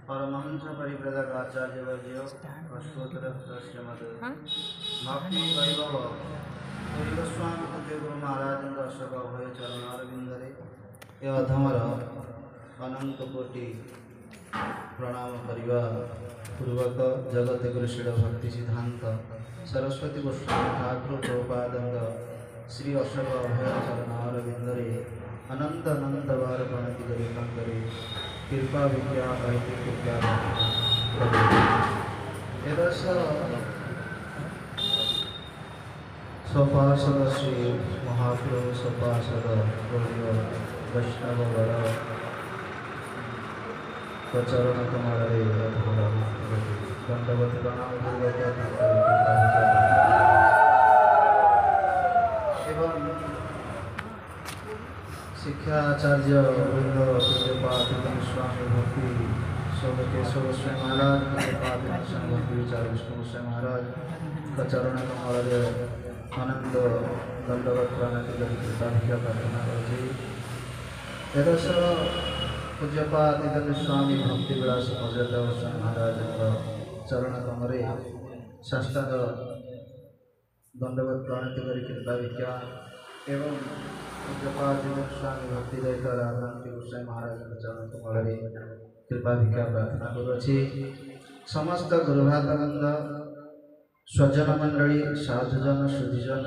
परमहंस परिव्रजक आचार्य वर्यो अष्टोत्तर श्रीमद भक्ति वैभव पूरी गोस्वामी पूज्य गुरु महाराज दर्शक अभय चरण अरविंदरे ए अधमर अनंत कोटि प्रणाम करवा पूर्वक जगत गुरु श्री भक्ति सिद्धांत सरस्वती गोस्वामी ठाकुर प्रभुपाद श्री अशोक अभय चरण अरविंदरे अनंत अनंत बार प्रणति करे कृपा विद्या वैदिक विद्या एदर्श स्वपार्षद श्री महाप्रभु स्वपार्षद गौरीय वैष्णव वर प्रचरण कमल दंडवत प्रणाम एवं शिक्षाचार्य वृंद पूज्यपाद स्वामी भक्ति केशव गोस्वामी महाराज पूज्यपाद भक्ति विचार विष्णु गोस्वामी महाराज प्रचरण कमल आनंद दंडवत प्रणति कृपा भिक्षा प्रार्थना करदर्श पूज्यपाद स्वामी भक्ति विलास मर्यादा गोस्वामी महाराज चरण कमरे साष्टांग दंडवत प्रणति कृपा भिक्षा एवं पूज्यपाद स्वामी भक्ति दयित गोस्वामी महाराज चरण कमल कृपा भिक्षा प्रार्थना करुछि। समस्त गुरुभातवृंद स्वजन मंडली साधुजन सुधीजन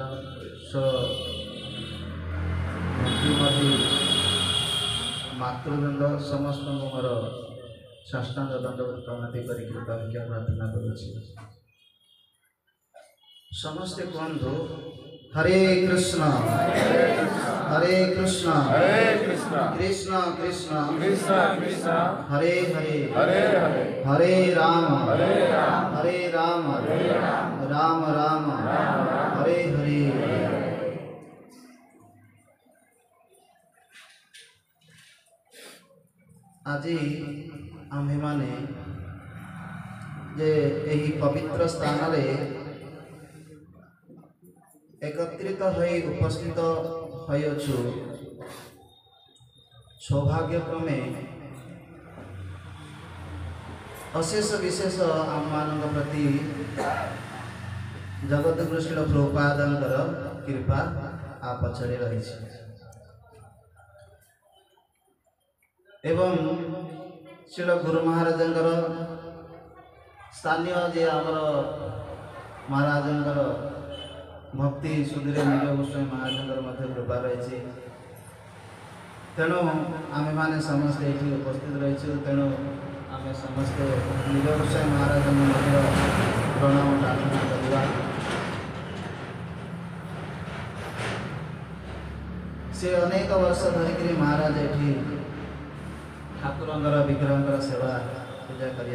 भक्तिमती मातृवृंद समस्त मोर साष्टांग दंडवत प्रणति कर कृपा भिक्षा प्रार्थना करुछि। समस्ते कहतु हरे कृष्ण कृष्ण कृष्ण कृष्ण हरे हरे हरे राम राम राम हरे हरे। आज आम्भे माने जे एही पवित्र स्थान रे एकत्रित होई उपस्थित होइछु। सौभाग्यक्रमे अशेष विशेष आम मान प्रति जगत गुरु श्री प्रभुपादंकर कृपा आ पछरे रही एवं श्री गुरु महाराजंकर स्थानीय जे आमर महाराजंकर भक्ति सुधीर नील गोस्वामी महाराज कृपा रही तेणु आमे माने समस्ते ये उपस्थित रही तेणु आम समस्ते नील गोस्वामी महाराज प्रणाम प्रार्थना करवा। से अनेक वर्ष धरिक महाराज ये ठाकुर विग्रह सेवा पूजा कर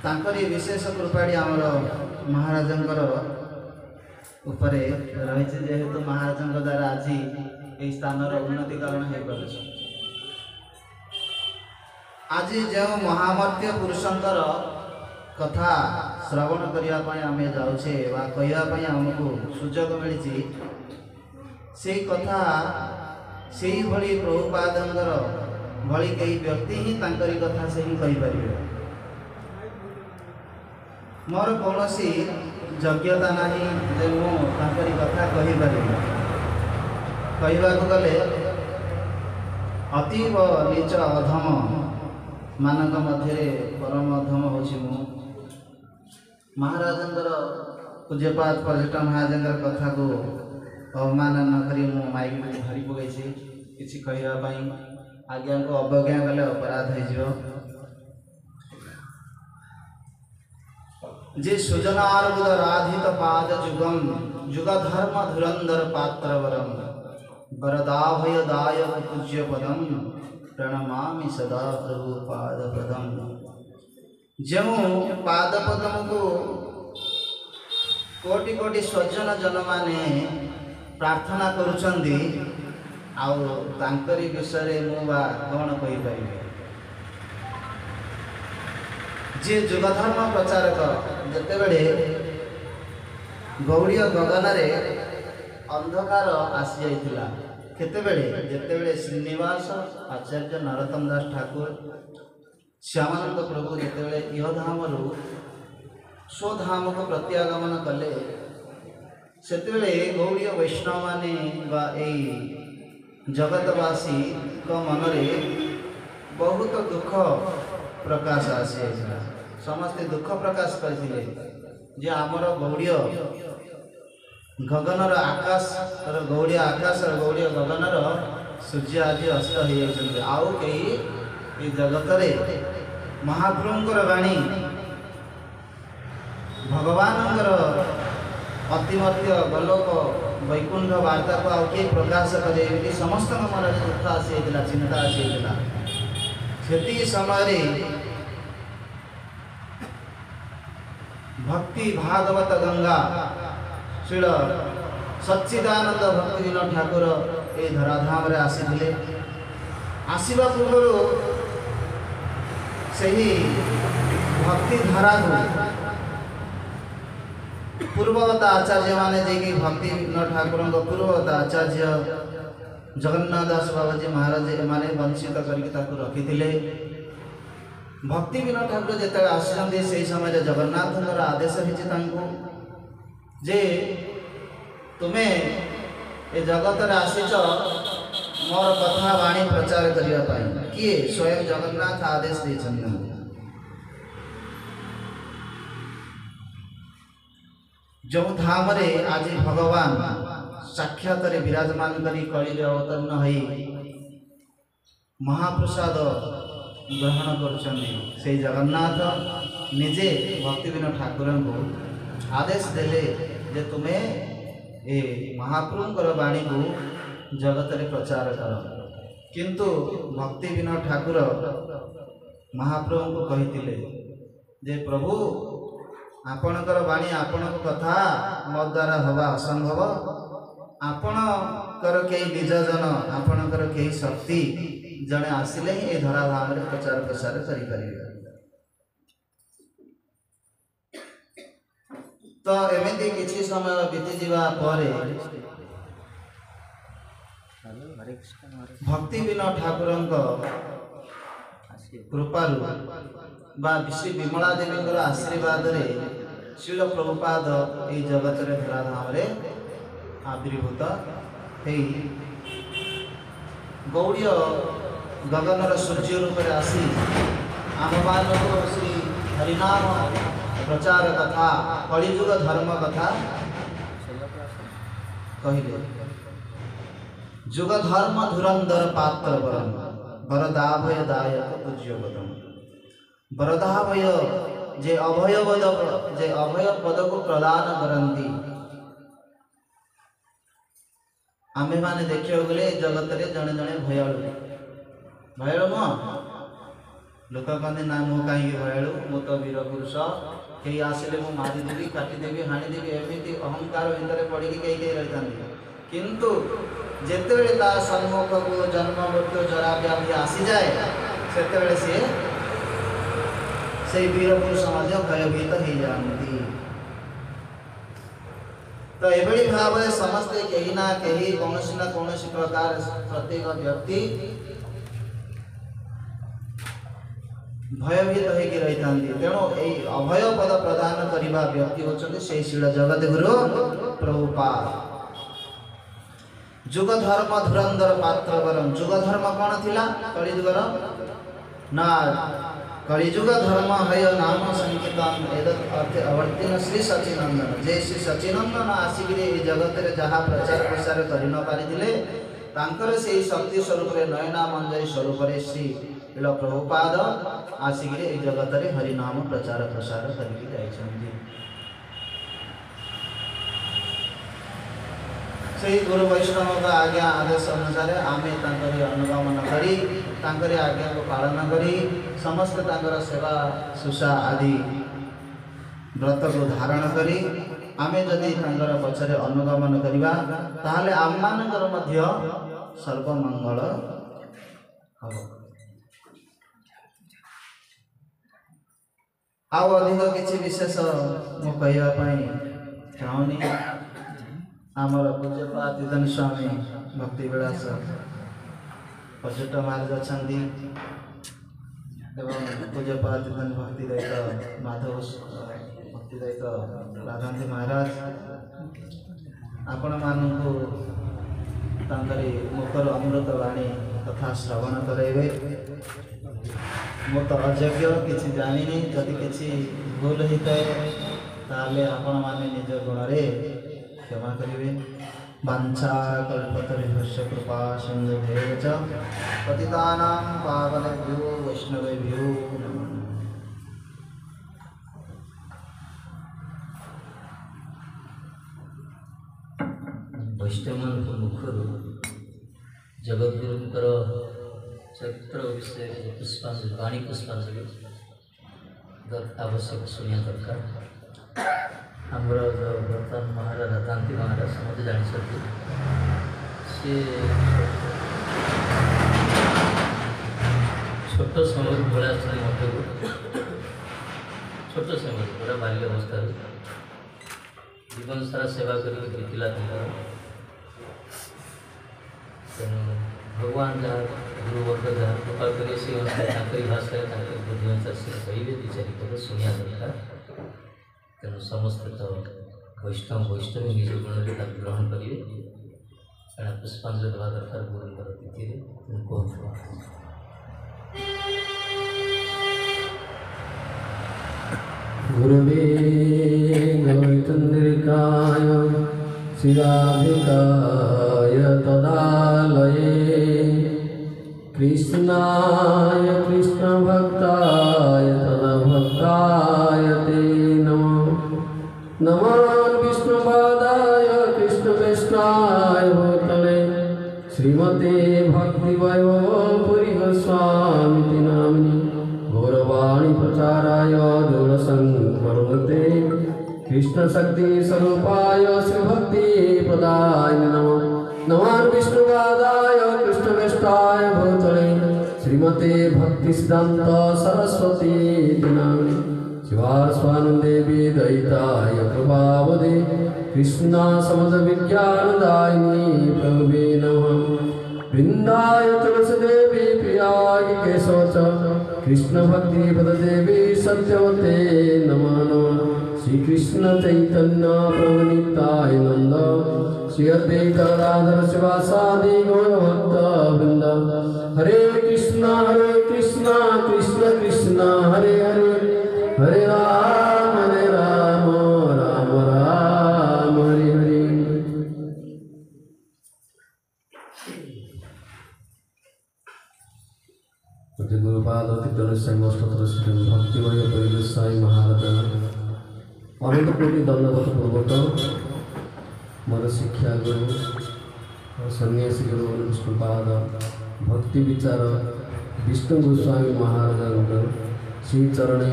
तांकरी विशेष कृपाड़ी आमर महाराजंकर उपरे रही जेहेतु महाराजंक द्वारा आज ये स्थान उन्नतिकरण हो पार आज जो महामर्त्य पुरुषंकर कथा श्रवण करने आम जाऊे कहवाई आमको सुजोग मिली से कथा से भली प्रभुपादंकर भली कई व्यक्ति ही तांकरी कथा से ही कहीपर मोर कौन योग्यता नहीं जे मुझे कथा कहीपरि कहवाक गले अतीव नीच अधम मानक मध्य परम अधम हूँ महाराजंकर पूज्यपाद पर्यटन महाराजंकर कथा को अवमान नक माइक में धरी पकई किसी कहवाई आज्ञा को अवज्ञा कले अपराध हो जे सुजनार्बुद राधित पाद जुगम जुग धर्म धुरंधर पात्रवरम वरदाभय दायक पूज्य पदम प्रणमामि सदा प्रभु पाद पदम। जो पाद पदम को कोटि कोटि स्वजन जन माने प्रार्थना करुचंदी आउ तांकरी विषय मुबा कौन कहि परिबे जे जुगधर्म प्रचारक जितेबले गौड़ीय गगन रे अंधकार आसी जाइतिला केतेबेले जेतेबेले श्रीनिवास आचार्य नरोत्तम दास ठाकुर श्यामानंद प्रभु जेतेबेले इहधाम स्वधाम को प्रत्यागमन कले सेतेबेले गौड़ीय वैष्णव माने बा जगतवासी को मनरे बहुत दुख प्रकाश आसी समस्ते दुख प्रकाश करथिले जे आमर गौड़ीय गगनर आकाश गौड़ीय आकाश और गौड़ीय गगनर सूर्य आज अस्त हो जाते आउ कई जगत रे महाप्रभुंकर वाणी भगवानंकर अतिमर्त्य गोलोक वैकुंठ वार्ता को आउ किए प्रकाश करे समस्त मन में दुख आसी चिंता आसी समय भक्ति भागवत गंगा श्री सच्चिदानंद भक्ति विनोद ठाकुर ए धराधाम रे आसीथिले आसीबा पूर्व सही भक्ति धारा पूर्ववत आचार्य माने जेकी भक्ति विनोद ठाकुर पूर्ववत आचार्य जगन्नाथ दास बाबाजी महाराज माने वंचित करके ताकू रखिथिले भक्ति विनोद ठाकुर जेते आसछन्ते सेही समय जगन्नाथଙ୍କର आदेश हिची तांको जे तुम्हें ए जगत रे आसीच मोर कथा वाणी प्रचार करिया पाई किए स्वयं जगन्नाथ आदेश देछन जो धाम रे आज भगवान साक्षात रे विराजमान करी कली अवतरण हई महाप्रसाद ग्रहण करछन्ती से जगन्नाथ निजे भक्ति विनोद ठाकुर को आदेश देले जे तुम्हें ए महाप्रभुंकर वाणी को जगत रे प्रचार कर किंतु भक्ति विनोद ठाकुर महाप्रभु को कहिथिले जे प्रभु आपणकर वाणी आपणक कथा मो द्वारा हवा असंभव आपणकर कई निजजन आपणकर कई शक्ति जने आसिले ही ए धराधाम रे प्रचार प्रसार करि परिबे तो एमती किसी समय बीती जावा परे भक्ति विनोद ठाकुर कृपारू बा श्री विमला देवी आशीर्वाद रे शिल प्रभुपाद ए जगत रे धराधाम रे आविर्भूत हेई गौड़ीय गगनर सूर्य रूप रे आसी आम मानव श्री हरिनाम प्रचार कथा कलिजुग धर्म कथा कहले जुग धर्म धुरंधर पात्र वरम वरदाभय दायक पूज्यपदम वरदाभय जे अभय पद को प्रदान करती आमे माने देखियो गले जगत रे जने जने भयालु नुह लोक कहते ना मु कहीं भयालु मु तो वीर पुरुष कई आसिले मु मारिदेवी काटिदेवी हाणीदेवी एमती अहंकार भितर पड़ी कई रही किंतु जेतेबेले ता सम्मुख को जन्म मृत्यु जरा व्याधि आसी जाए सेतेबेले से वीर पुरुष भयभीत हो जाती तो एभली भाव समस्ते कहीं ना कहीं कौन प्रकार प्रत्येक व्यक्ति भयभीत होगी रही तेणु यही अभय पद प्रदान करने व्यक्ति होचंदी से शिल जगत गुरु प्रभुपाद जुग धर्म धुरंधर पात्र वरम जुग धर्म कौन थिला कलिजुगर ना कलिजुग धर्म हय नाम संकीर्तन एदत अर्थ अवर्तिन श्री सचिनंदन जे श्री सचिनंदन आसिगिरे ए जगत रे जहा प्रचार प्रसार करि न पारिथिले तांकर से शक्ति स्वरूप रे नयना मंजरी स्वरूप रे श्री शिल प्रभुपाद आसिगिरे ए जगत रे हरि नाम प्रचार प्रसार करि जाइछन्ति से गुरु वैष्णव का आज्ञा आदेश अनुसार आमे तांकरी अनुगमन करी तांकरी आज्ञा को पालन करी समस्त तांकर सेवा सुषा आदि व्रत को धारण करी आमे जदि तांकर पछरे अनुगमन करिबा ताहाले आम मानकर मध्य सर्वमंगल हबो। आउ अधिक किछि विशेष मु कहबा पई चाहूनी आमर पूज्यपाद स्वामी भक्ति विलास पर्यटक महाराज अच्छा एवं पूज्यपाद भक्तिदायित माधव भक्तिदायित राधांती महाराज आपण मानू तांकरी मुखर अमृत वाणी तथा श्रवण करेबे। मो तो अयोग्य किसी जानी जदि किसी भूल होता है ताले आपण माने निज गुण रे क्षमा करेंगे। वांछा कल्पतरुभ्यश्च कृपा सिन्धुभ्येव च पतितानां पावनेभ्यो वैष्णवेभ्यो नमः। वैष्णव मुखर जगद्गुरुंकर चरित्र विषय पुष्पांजलि वाणी पुष्पांजलि आवश्यक शुणिया दरकार। आमर जो वर्तमान महाराज राधांती महाराज समझे जानी सी छोट समय पड़ा मठ को छोट समय पूरा बाल्य अवस्था जीवन सारा सेवा करके बीतला तेणु भगवान जहाँ गुरुवर्ग जहाँ कृपा करे से अनुसार भाषा बुद्धि अनुसार से कहे दि चार पद शुणिया दरकार। तेणु समस्त तो वैष्णवी निज गुण में ग्रहण करेंगे कारण पुष्पांजलि देवा दरकार गुरुंकर तिथि कहूँ। गुरुवे गौतन्द्रिकाय शिराधिकाय तदालये कृष्णाय कृष्णभक्ताय तदभक्ताय ते नमः। नमः विष्णुपादाय कृष्णवेष्टाय भूतले श्रीमते भक्तिवैभवपुरी गोस्वामिति नाम्नि गौरवाणी प्रचाराय दूरसंकर्मते कृष्ण शक्ति स्वरूपाय श्री भक्ति प्रदाय नमः। नमः विष्णुपादाय कृष्णवेष्टाय भूतले श्रीमते भक्ति सिद्धांत सरस्वती नाम्नि शिवास्वानंदे वेदयिताय प्रभावदे कृष्णा समद विज्ञानदायिनी प्रभुवे नमः। वृंदाय तुलसीदेवी प्रियाय केशव च कृष्ण भक्ति पददेवी सत्यवते नमः नमः। श्री कृष्ण चैतन्य प्रभु नित्याय नंद श्री अद्वैत राधर शिवासादि गौरभक्त वृंद। हरे कृष्ण कृष्ण कृष्ण हरे हरे हरे राम राम राम हरे हरे। गुरुपाद कीर्तन संगोष्ठतर श्री भक्तिमय परिवेशाई महाराज अनंत कोटि दंडवत पूर्वक मोर शिक्षा गुरु और सन्यासी गुरु विष्णुपाद भक्ति विचार विष्णु गोस्वामी महाराज श्री चरणे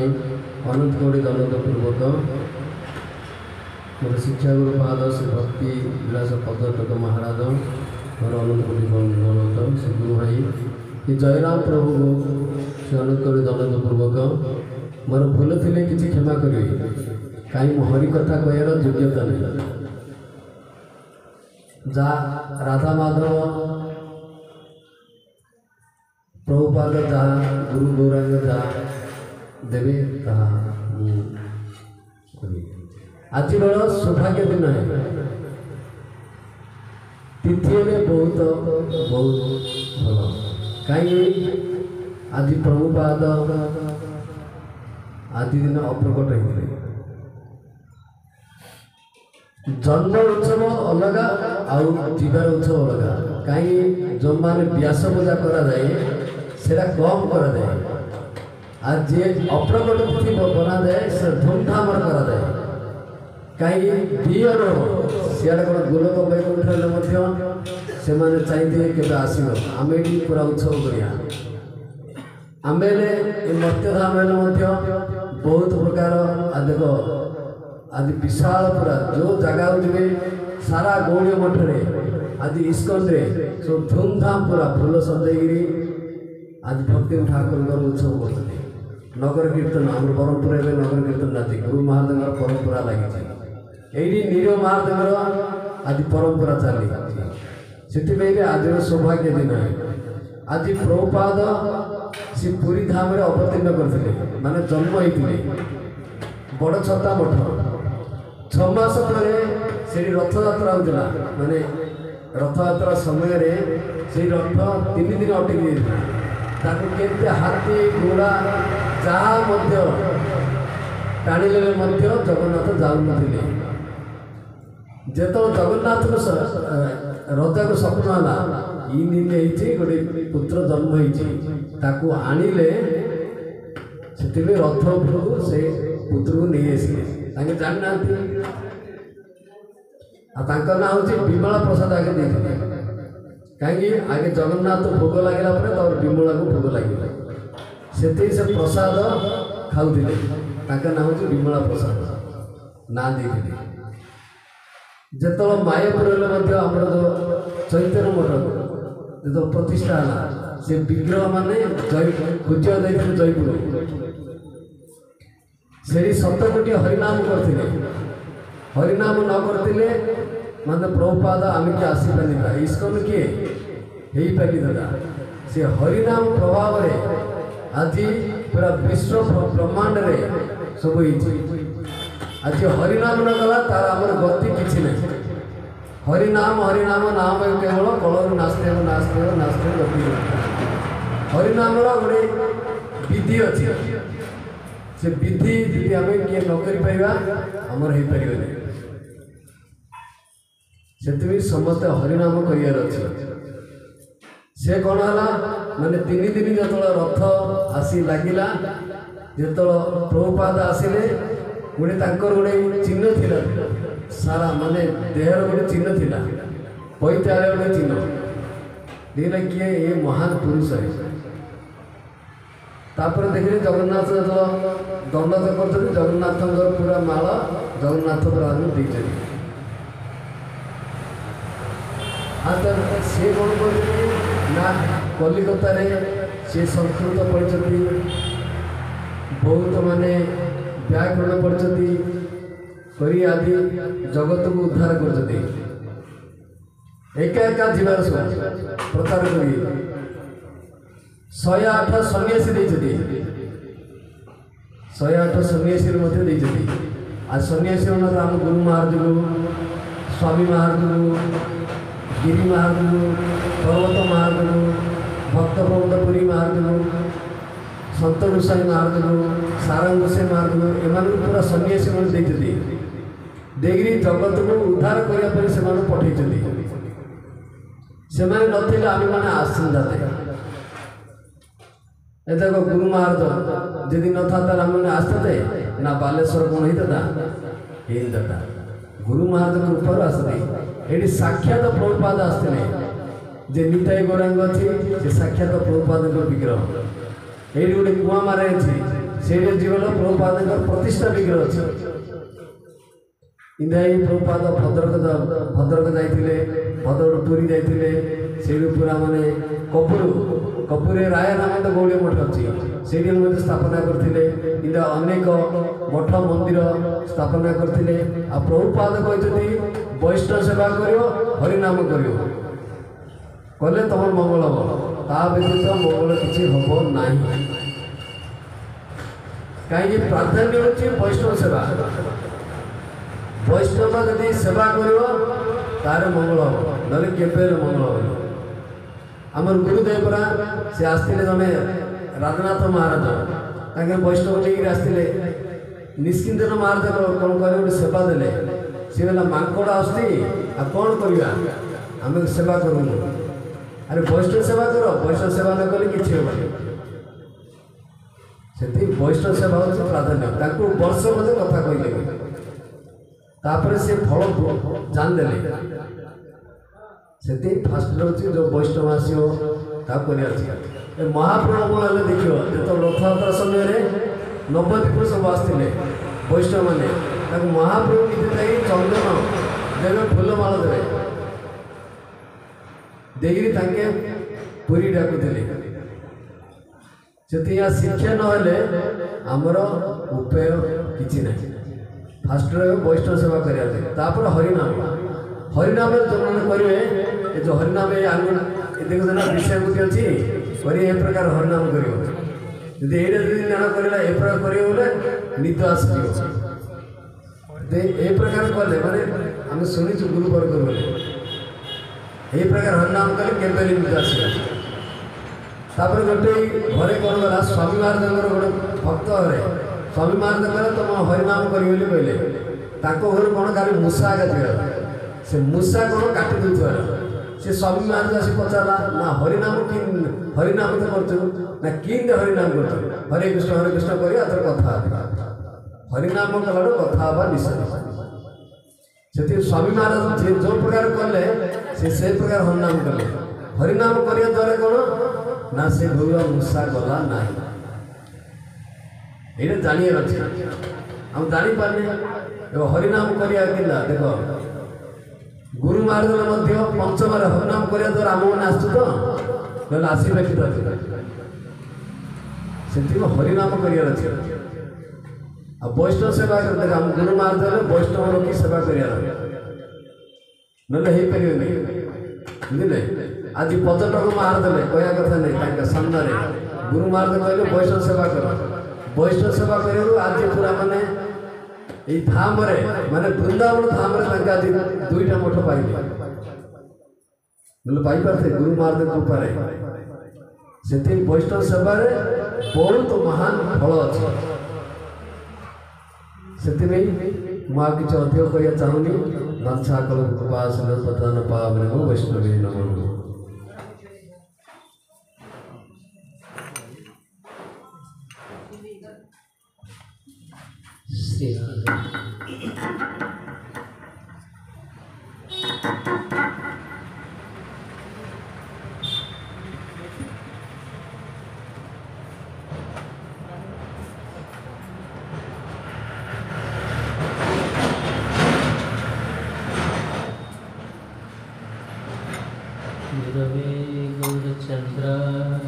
अनंत कोटि दंडवत पूर्वक मोर शिक्षा गुरुपाद श्री भक्ति विलास पदटक महाराज मोर अनंत कोटि दंडवत श्री गुरु भाई कि जयराम प्रभु को से अनंत कोटि दंडवत पूर्वक मोर भूल थे किसी क्षमा करेंगे कहीं हरि कथा कहर योग्यता नहीं जा राधा माधव प्रभुपाद जहाँ गुरु गौरांग जहाँ देवे आज बड़ सौभाग्य दिन है तिथि में बहुत बहुत भल कहीं आज प्रभुपाद आदि दिन अप्रकट होते जन्म उत्सव अलग आउ जीवार उत्सव अलग कहीं जो मैंने व्यास पूजा कराए से कम कराए आज जे अप्रकट तिथि बना जाए से धूमधाम कराए कहीं दियर सियाड़े कौन गोलक बैकुंठ से चाहिए के आसब आम ये पूरा उत्सव करिया आम मर्त्यधाम बहुत प्रकार देख आज विशाल पूरा जो जगह जी सारा गौड़ी मठरे आज इस्कन रे सब धूमधाम पूरा फूल सजाई आज भक्ति ठाकुर उत्सव करते नगर कीर्तन आम ब्रह्मपुर नगर कीर्तन जाती गुरु महादेव परंपरा लगी ये नीर महादेव आज परंपरा चली से आज सौभाग्य दिन है। आज प्रभुपाद से पुरी धाम रे अवतीर्ण करते माने जन्म होते बड़ छता मठ 6 मास पर से रथयात्रा होता माने रथयात्रा समय से रथ 3 दिन अटकी के हाथी घोड़ा जहाँ टाणिले जगन्नाथ जाऊन जो जगन्नाथ को रजा को स्वप्न है इन गोटे पुत्र जन्म होती आणिले से रथ उपरू से पुत्र को नहीं आसिले जाना ना हूँ विमला प्रसाद आगे देते कहीं आगे जगन्नाथ भोग लगे विमला को भोग लगे से प्रसाद खाऊले ना हूँ विमला प्रसाद ना देखे जो मायापुर आमर जो चैतन्य मठ जो प्रतिष्ठा है से विग्रह माने खोजा जयपुर से 7 कोटी हरिनाम करते हरिनाम न करते मतलब प्रभुपाद आम के आसीपारे था इस्कन किए हो पारि दादा से हरिनाम प्रभाव आज पूरा विश्व ब्रह्मांड रे सब आज हरिनाम न गला तार आमर गति किसी ना हरिनाम हरिनाम नाम केवल कलर नाचते नाचते नाचते गति हरिनाम गोटे विधि अच्छी से विधि जी आम किए नमर हो पारे से समस्त हरिनाम कर कौन है माने 3 दिन जो रथ आसी लगिला जो प्रभुपाद आसिले गोटे गोटे चिन्ह थिला सारा माने देहर गोटे चिन्ह थिला पैताले गोटे चिन्ह देखला किए ये महान पुरुष है तापर देखिए जगन्नाथ जो दंड कर जगन्नाथ पूरा माल जगन्नाथ पूरा देते हाँ तो सी कौन कर ना कलिकता सी संस्कृत पढ़ी बहुत माने व्याकरण पढ़ी करी आदि जगत को उद्धार कर एका एका जीवार प्रचार कर 108 सन्यासी देते 108 सन्यासी आज सन्यासी आम गुरु महाराज को स्वामी महाराज को गिरी महाराज पर्वत महाराज भक्त प्रबोधपुरी महाराज सत गोसाई महाराज सारंग गोसाई महाराज एम पूरा सन्यासी मैंने देखिए जगत को उद्धार करने से पठे से नथिले आम मैंने आसते देखो गुरु महाराज जदि न था आम मैंने आसते ना बालेश्वर कौन होता गुरु महाराज कृपा आसते ये साक्षात प्रभुपाद आसते जे निताई गौरांग अच्छी से साक्षात प्रभुपाद विग्रह ये गोटे कुआमारे अच्छी से जीवन प्रभुपाद प्रतिष्ठा विग्रह अच्छी इंदाई प्रभुपाद भद्रक जाते भद्रक पुरी जाते से पूरा माने कपूर राय नाम गौड़ी मठ अच्छी से स्थापना करते इंदा अनेक मठ मंदिर स्थापना करते आ प्रभुपाद कहते वैष्णव सेवा कर हरिनाम कले तुम मंगल हम ता व्यतीत मंगल किसी हम ना कहीं प्राधान्य होची वैष्णव सेवा वैष्णव यदि सेवा कर मंगल हम ना केवे मंगल हम आमर गुरुदेव से आसते जमे राजनाथ महाराज वैष्णव लेकिन आसते निश्चिंतन महाराज कौन कर गोटे सेवा देले सी बोला मांकड़ आसती आ कौन करवा आम सेवा करूँ अरे वैष्णव सेवा कर वैष्णव सेवा न कले कि से वैष्णव सेवा हूँ प्राधान्य वर्ष मध्य कथा कहले तापर से फल जानदे से फास्ट हूँ जो वैष्णव आसो महाप्रभु कौन देख जो रथयात्रा समय नवद्वीप सब आसते वैष्णव मैंने महाप्रभु नीति चंदन देवे फूलमाल देवे देखिए पुरी डाकुले से शिक्षा ना आमर उपाय कि ना फास्ट वैष्णव सेवा करें हरिनाम हरिनाम जो मैंने करेंगे ये जो हरिनाम ये देखो ना विषय बुद्धि अच्छी करी ए प्रकार हरिनाम करियो यदि एटा यदि ज्ञान करेला ए प्रकार करियो बोले निद आसियो दे ए प्रकार कले माने हम सुनी छु गुरु पर करू बोले ए प्रकार हरिनाम कले केबेली निद आसियो तापर गोटे घरे कोन गला स्वामी महाराजंकर गोटे भक्त हरे स्वामी महाराजंकर तुम हरिनाम करियो बोली कहले ताको घर कोन खाली मूसा गाथिया से मूसा कोन काटी दउथवा से स्वामी महाराज आसी पचारा ना हरिनाम कि हरिनाम तो करछु ना किन हरिनाम करछु हरे कृष्ण करिया तर कथा हरिनाम कलाडो कथा बा निश्चय सेति स्वामी महाराज जे जो प्रकार करले से प्रकार हरिनाम करले हरिनाम करिया द्वारा कोन ना से भगवान मूसा गला नाही एटा जानिए अछि हम जानि पारने हरिनाम करिया किला देखो गुरु महाराज मध्य पंचम हरिनाम करिया द्वारा आम मैंने आसु तो ना आसवे कि से हरिनाम करियार अच्छे आ वैष्णव सेवा करते हम गुरु महाराज वैष्णव लोग सेवा करियार ना हो पारे बुझे आज पर्यटक मार देले कहया कथा नहीं सामने गुरु महाराज कहले वैष्णव सेवा कर वैष्णव सेवा कर आज पूरा माने ये धाम रे माने वृंदावन धाम रे आज दुईटा मठ पाइले पाई पारते गुरु महाराज कृपा से वैष्णव सेवा बहुत महान फल अच्छे से मुझे किसी अधिक कह चाहूनी बांछा कल कृपास प्रदान पावन वैष्णवी नमो श्री गुरवे गौरचन्द्राय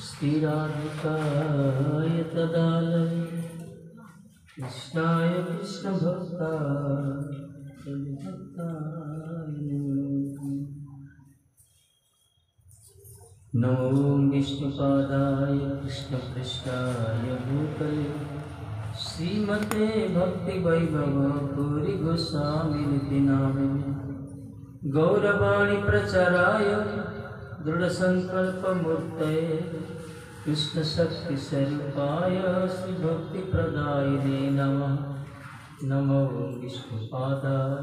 श्रीराधिकाय तदालय कृष्णाय कृष्णभक्ताय नमो विष्णुपादाय कृष्णपृष्ठाय भूतले श्रीमते भक्तिवैभव गौरी गोस्वामिनिति नामिने गौरवाणी प्रचाराय दृढ़संकल्पमूर्तये कृष्णशक्तिस्वरूपाय श्रीभक्तिप्रदायिने नमः। नमो विष्णुपादाय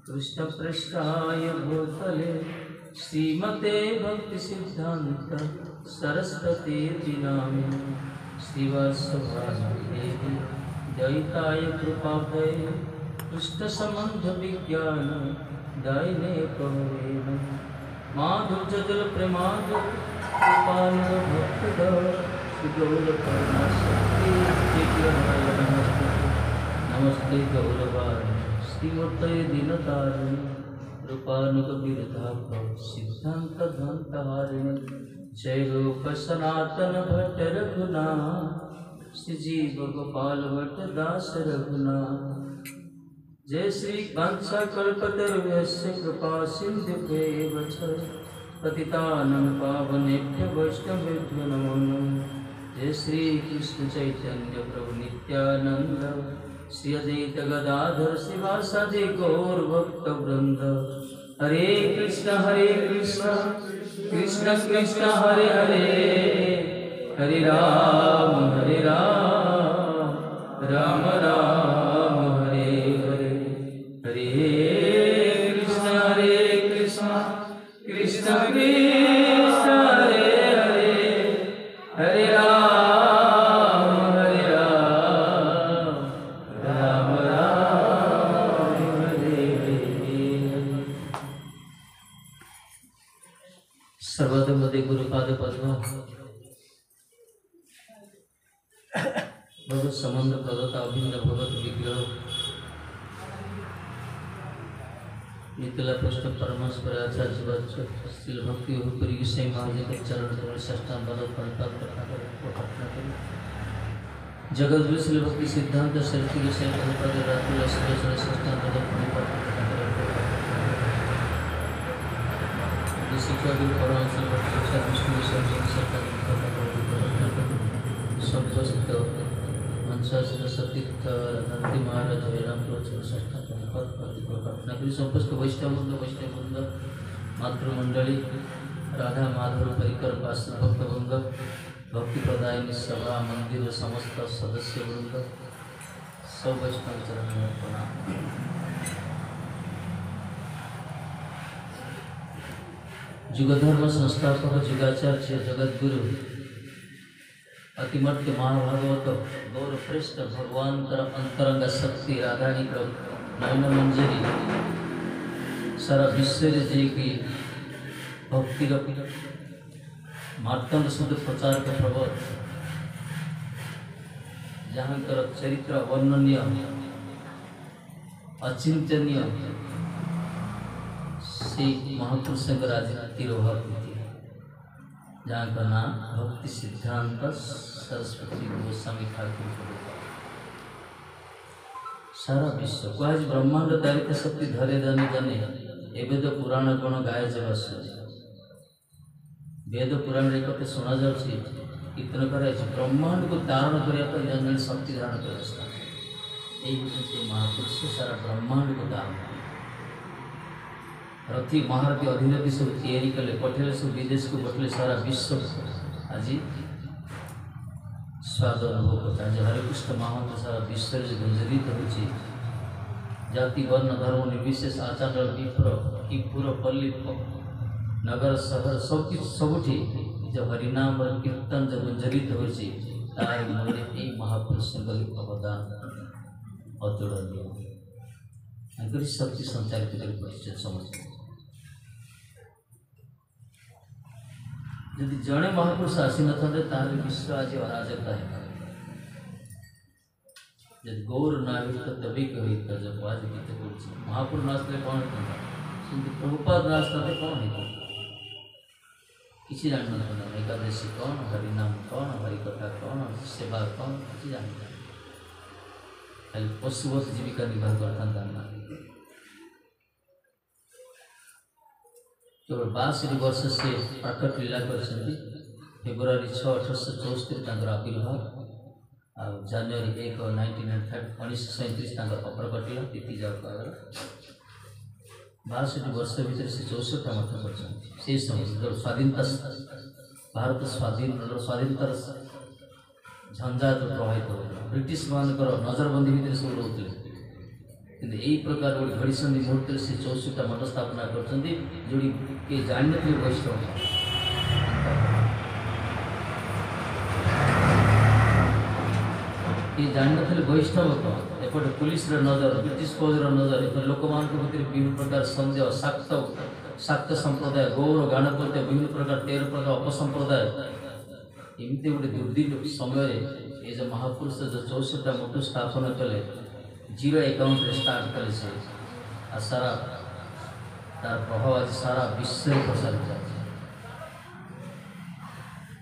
कृष्णपृष्ठाय भूतले श्रीमते भक्तिसिद्धान्त सरस्वतीति नामिने श्रीवासवादेवी दयिताय कृपाब्धये कृष्णसम्बन्धविज्ञान दायिने पवेन माधुर्यजल प्रेमाद कृपालो भक्तद श्रीगौरकरुणाशक्ति नमस्ते गौरवाय श्रीमूर्तये दीनतारिणे कृपानुगविरधाभव सिद्धान्तध्वन्तहारिणे जय लोक सनातन भट्ट रघुनाथ श्रीजीव गोपाल भट्ट दास रघुनाथ जय श्री कांसा कल्पतरुभ्यस्य कृपा सिन्धुभ्येव च पतितानां पावनेभ्यो वैष्णवेभ्यो नमो नमः। जय श्री कृष्ण चैतन्य प्रभु नित्यानंद श्री अद्वैत गदाधर शिवासादि गौर भक्त वृंद हरे कृष्ण कृष्ण कृष्ण हरे हरे हरे राम राम राम हरे हरे हरे कृष्ण कृष्ण कृष्ण हरे हरे हरे राम राम हरे हरे। सर्वतोमुखे गुरुपाद पद्म भगवत संबंध प्रदत्त अभिन्न भगवत विग्रह मिथिला प्रश्न परमेश्वर आचार्य वत्स श्री भक्ति होकर विषय महादेव के चरण कमल षष्ठाम बलत परिपात प्रार्थना करें जगत गुरु श्री भक्ति सिद्धांत सरस्वती विषय प्रभुपाद रात्रि षष्ठाम बलत परिपात प्रार्थना करें शिक्षा गुरु परामर्श शिक्षा विष्णु संपस्त मंशास्त्र सतीर्थ नंदी महाराज जयराम प्रार्थना करी संपस्त वैष्णववृंद मातृमंडली राधा माधव परिकर पास भक्तवृंद भक्ति प्रदायिनी सभा मंदिर समस्त सदस्य वृंद सब वैष्णव चरण में प्रणाम। जुगधर्म संस्थापक जुगाचार्य जगद्गुरु अतिमर्त्य महाभागवत गौर श्रेष्ठ भगवान कर अंतरंग शक्ति राधानी नयन मंजरी सारा विश्व जी की भक्ति मार्तंड शुद्ध प्रचार के प्रबल जहाँ चरित्र वर्णनीय अचिंतनीय से महापुरुष राजनीतिर भक्ति जहाँ का नाम भक्ति सिद्धांत सरस्वती गोस्वामी ठाकुर सारा विश्व को आज ब्रह्मांड दायित्व शक्ति धरे धने जने एवं तो पुराण गुण गाय जब वेद पुराण एक शुणा जा कीर्तन कर ब्रह्मांड को धारण करने जन शक्ति धारण कर महापुरुष सारा ब्रह्मांड को धारण रथी महारथी अधिरथी सब तैयारी कले पठेले सब विदेश को पठेले सारा विश्व आज स्वाद अनुभव करता आज हरिकृष्ण महामंत्र सारा विश्व से गुंजरित हो जाति वर्ण धर्म निर्विशेष आचार विप्र किपुर पल्ली नगर शहर सबुठी जो हरिनाम कीर्तन जो गुंजरित हो महापुरुष अवदान अतुलनीय शक्ति संचारित कर समझ यदि जड़े महापुरुष आसी न था विश्व आज अराजकता है जब गौर नागरिक तभी कही जब आज गीत महापुरुष नाचते कौन है प्रभुपाद नाचते कौन है किसी जान एकादशी कौन हरिनाम कौन हरिकथा कौन सेवा कौन किसी जान खाली पशुवत जीविका निर्वाह करता केवल 62 वर्ष से प्रकट लीला कर फेब्रुआरी 6 1874 आविर्भाव और जनवरी 1 1937 अप्रकट तिथि जाकर 62 वर्ष भर से 64 मत कर समय स्वाधीनता भारत स्वाधीनतार झंझा जो प्रभावित हो ब्रिटिश मान नजरबंदी भितर सब रोते किंतु यही प्रकार गोटे घड़ी मुहूर्त से 64 मठ स्थापना कर जोड़ी किए जान थे वैष्णव किए जान थे वैष्णव तो एपटे पुलिस नजर ब्रिटिश फौज नजर एपटे लोक मान विभिन्न प्रकार सन्देह शाक्त संप्रदाय गौर गाणपत्य विभिन्न प्रकार 13 प्रकार अपसंप्रदाय एमती गोटे दुर्दिन समय ये जो महापुरुष जो 64 मठ स्थापना कले जीरो अकाउंट स्टार्ट कले से सारा तार प्रभाव आज सारा विश्व प्रसारित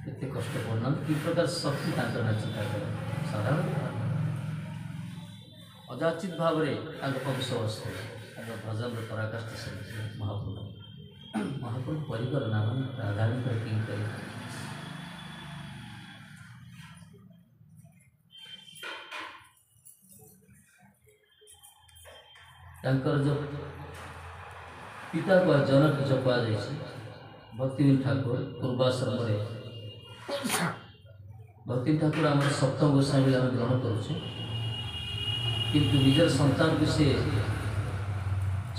एत कष्टपूर्ण कि प्रकार शक्ति चिंता करें साधारण अजाचित भाव में वंशवस्थ भजन पराकाष्ठ से महापुरुष परिकर नाम राधानी किंग कर जो पिता को जनक जो कहुई भक्तिविन ठाकुर पूर्वाश्रम भक्तिविन ठाकुर आम सप्तम गोस्वामी आम ग्रहण करुँ किंतु निजर संतान को सी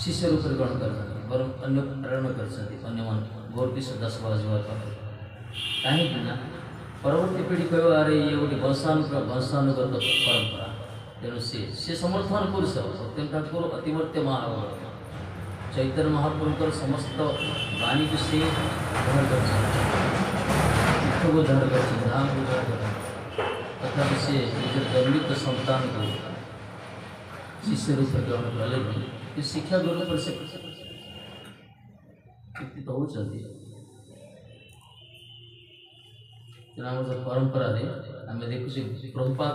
शिष्य रूप में ग्रहण कर बर अन्य प्रेरण कर गौरकिशोर दास बाबा कहीं परवर्ती पीढ़ी कह अरे ये गोटे वंशानुगत परंपरा तेणु सी समर्थन पुरुष सत्यम ठाकुर अतिमर्त्य महाभारत चैतन्य महाप्रभुकर समस्त वाणी को से ग्रहण कर धारण कर धाम को धारण कर तथा से निज दलित संतान को शिष्य रूप में ग्रहण कर लेकिन शिक्षा गुरु पर से तो होती तेनाम जो परंपरा आम देखुचे प्रभुपाद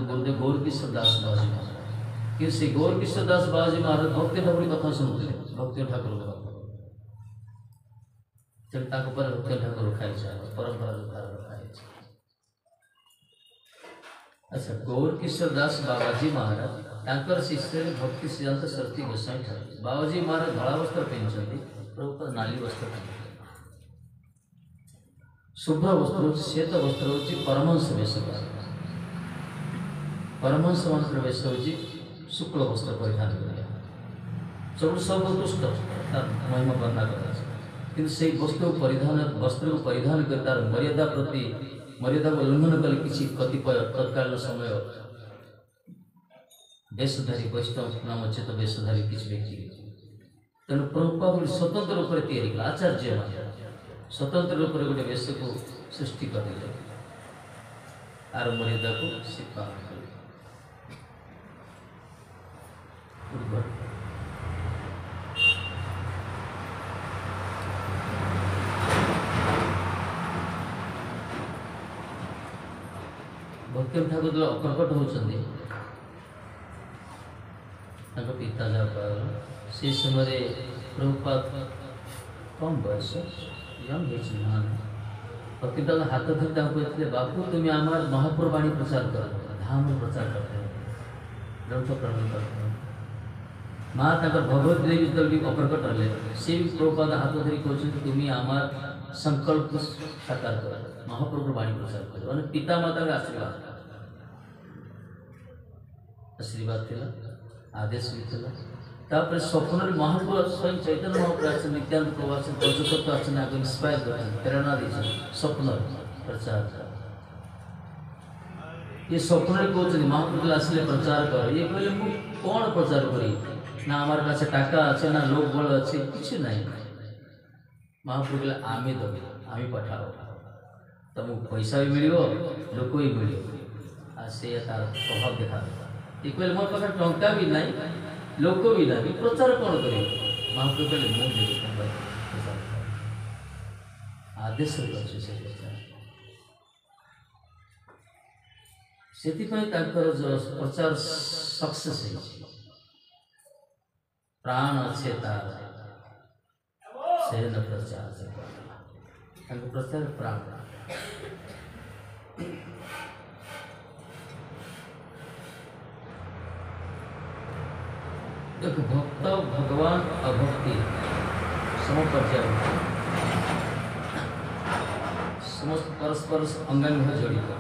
गुरुदेव गौरकिशोर दास बाबाजी महाराज कि से गौरकिशोर दास बाबाजी महाराज भक्ति ठाकुर कथा शुणुते भक्ति ठाकुर ତେଣୁ ତାଙ୍କ ପରେ ଭକ୍ତ ଠାକୁର ରଖାଯାଇଛି ପରମ୍ପରା ରଖାଯାଇଛି। ଆଚ୍ଛା, ଗୌର କିଶୋର ଦାସ ବାବାଜୀ ମହାରାଜ ତାଙ୍କର ଶିଷ୍ୟ ଭକ୍ତି ସିଦ୍ଧାନ୍ତ ସରସ୍ୱତୀ ଗୋସ୍ୱାମୀ ଠାକୁର। ବାବାଜୀ ମହାରାଜ ଧଳା ବସ୍ତ୍ର ପିନ୍ଧିଛନ୍ତି, ପ୍ରଭୁପାଦ ନାଲି ବସ୍ତ୍ର ପିନ୍ଧିଛନ୍ତି। ଶୁଭ୍ର ବସ୍ତ୍ର ହେଉଛି ଶ୍ଵେତ ବସ୍ତ୍ର ହେଉଛି ପରମହଂସ ବେଶ। ପରମହଂସ ମାନଙ୍କର ବେଶ ହେଉଛି ଶୁକ୍ଳ ବସ୍ତ୍ର ପରିଧାନ କରିବା, ସବୁଠୁ ସର୍ବୋତ୍କୃଷ୍ଟ ତାର ମହିମା ବର୍ଣ୍ଣନା କରାଯାଇଛି। କିନ୍ତୁ ସେଇ ବସ୍ତ୍ରକୁ ପରିଧାନ କରି ତାର ମର୍ଯ୍ୟାଦା ପ୍ରତି ମର୍ଯ୍ୟାଦାକୁ ଉଲ୍ଲଂଘନ କଲେ କିଛି କତିପୟ ତତ୍କାଳୀନ ସମୟ ବେଶଧାରୀ ବୈଷ୍ଣବ ନାମୋଚିତ ବେଶଧାରୀ କିଛି ବ୍ୟକ୍ତି, ତେଣୁ ପ୍ରଭୁପାଦ ଗୋଟେ ସ୍ୱତନ୍ତ୍ର ରୂପରେ ତିଆରି କଲା। ଆଚାର୍ଯ୍ୟମାନେ ସ୍ୱତନ୍ତ୍ର ରୂପରେ ଗୋଟେ ବେଶକୁ ସୃଷ୍ଟି କରିଲେ, ଆର ମର୍ଯ୍ୟାଦାକୁ ସେ ପାଳନ କଲେ। ଭକ୍ତି ଠାକୁର ଯେତେବେଳେ ଅପ୍ରକଟ ହେଉଛନ୍ତି, ତାଙ୍କ ପିତା ଯାହା ସେ ସମୟରେ ପ୍ରଭୁପାଦ କମ୍ ବୟସ ୟଙ୍ଗ ହେଇଛି ନା, ଭକ୍ତି ଠାକୁର ହାତ ଧରି ତାଙ୍କୁ କହିଥିଲେ, ବାପୁ ତୁମେ ଆମର ମହାପ୍ରଭୁ ବାଣୀ ପ୍ରଚାର କର, ଧାମର ପ୍ରଚାର କରିଥାଏ, ଗ୍ରନ୍ଥ ପ୍ରଣୟନ କରିଥାଏ। ମା ତାଙ୍କର ଭଗବତ ଦେବୀ ଯେତେବେଳେ ଅପ୍ରକଟ ହେଲେ, ସେ ବି ପ୍ରଭୁପାଦ ହାତ ଧରି କହୁଛନ୍ତି, ତୁମେ ଆମର ସଂକଳ୍ପ ସାକାର କର, ମହାପ୍ରଭୁର ବାଣୀ ପ୍ରଚାର କର। ମାନେ ପିତା ମାତାଙ୍କ ଆଶୀର୍ବାଦ ଥିଲା, ଆଦେଶ ବି ଥିଲା। ତାପରେ ସ୍ୱପ୍ନରେ ମହାପ୍ରଭୁ ସ୍ୱୟଂ ଚୈତନ୍ୟ ମହାପ୍ରଭୁ ଆସିଛନ୍ତି, ନିତ୍ୟାନ୍ତ ପ୍ରଭୁ ଆସିଛନ୍ତି, ପଞ୍ଚତତ୍ତ୍ୱ ଆସିଛନ୍ତି, ଆଗ ଇନ୍ସପାୟାର କରିଛନ୍ତି, ପ୍ରେରଣା ଦେଇଛନ୍ତି ସ୍ୱପ୍ନରେ ପ୍ରଚାର। ये स्वप्न कौन महाप्रभु आसले प्रचार कर ये कहले मु कौन प्रचार करी ना हमारे पास टाका अच्छे ना लोक बल अच्छे कुछ नहीं। महाप्रभु कहले आमे दबे आमे पठाओ तुमको पैसा भी मिल लोक भी मिल से तार प्रभाव देखा ये कहले मोर पास टंका भी नहीं लोक भी नहीं प्रचार कौन करे। महाप्रभु कहले मु देबे प्रचार आदेश करछे से जो प्रचार सक्सेस प्राण अच्छे तार से न प्रचार प्रचार प्राण देखो भक्त भगवान अभक्ति समपर्याय समस्त परस्पर अंगांग जड़ित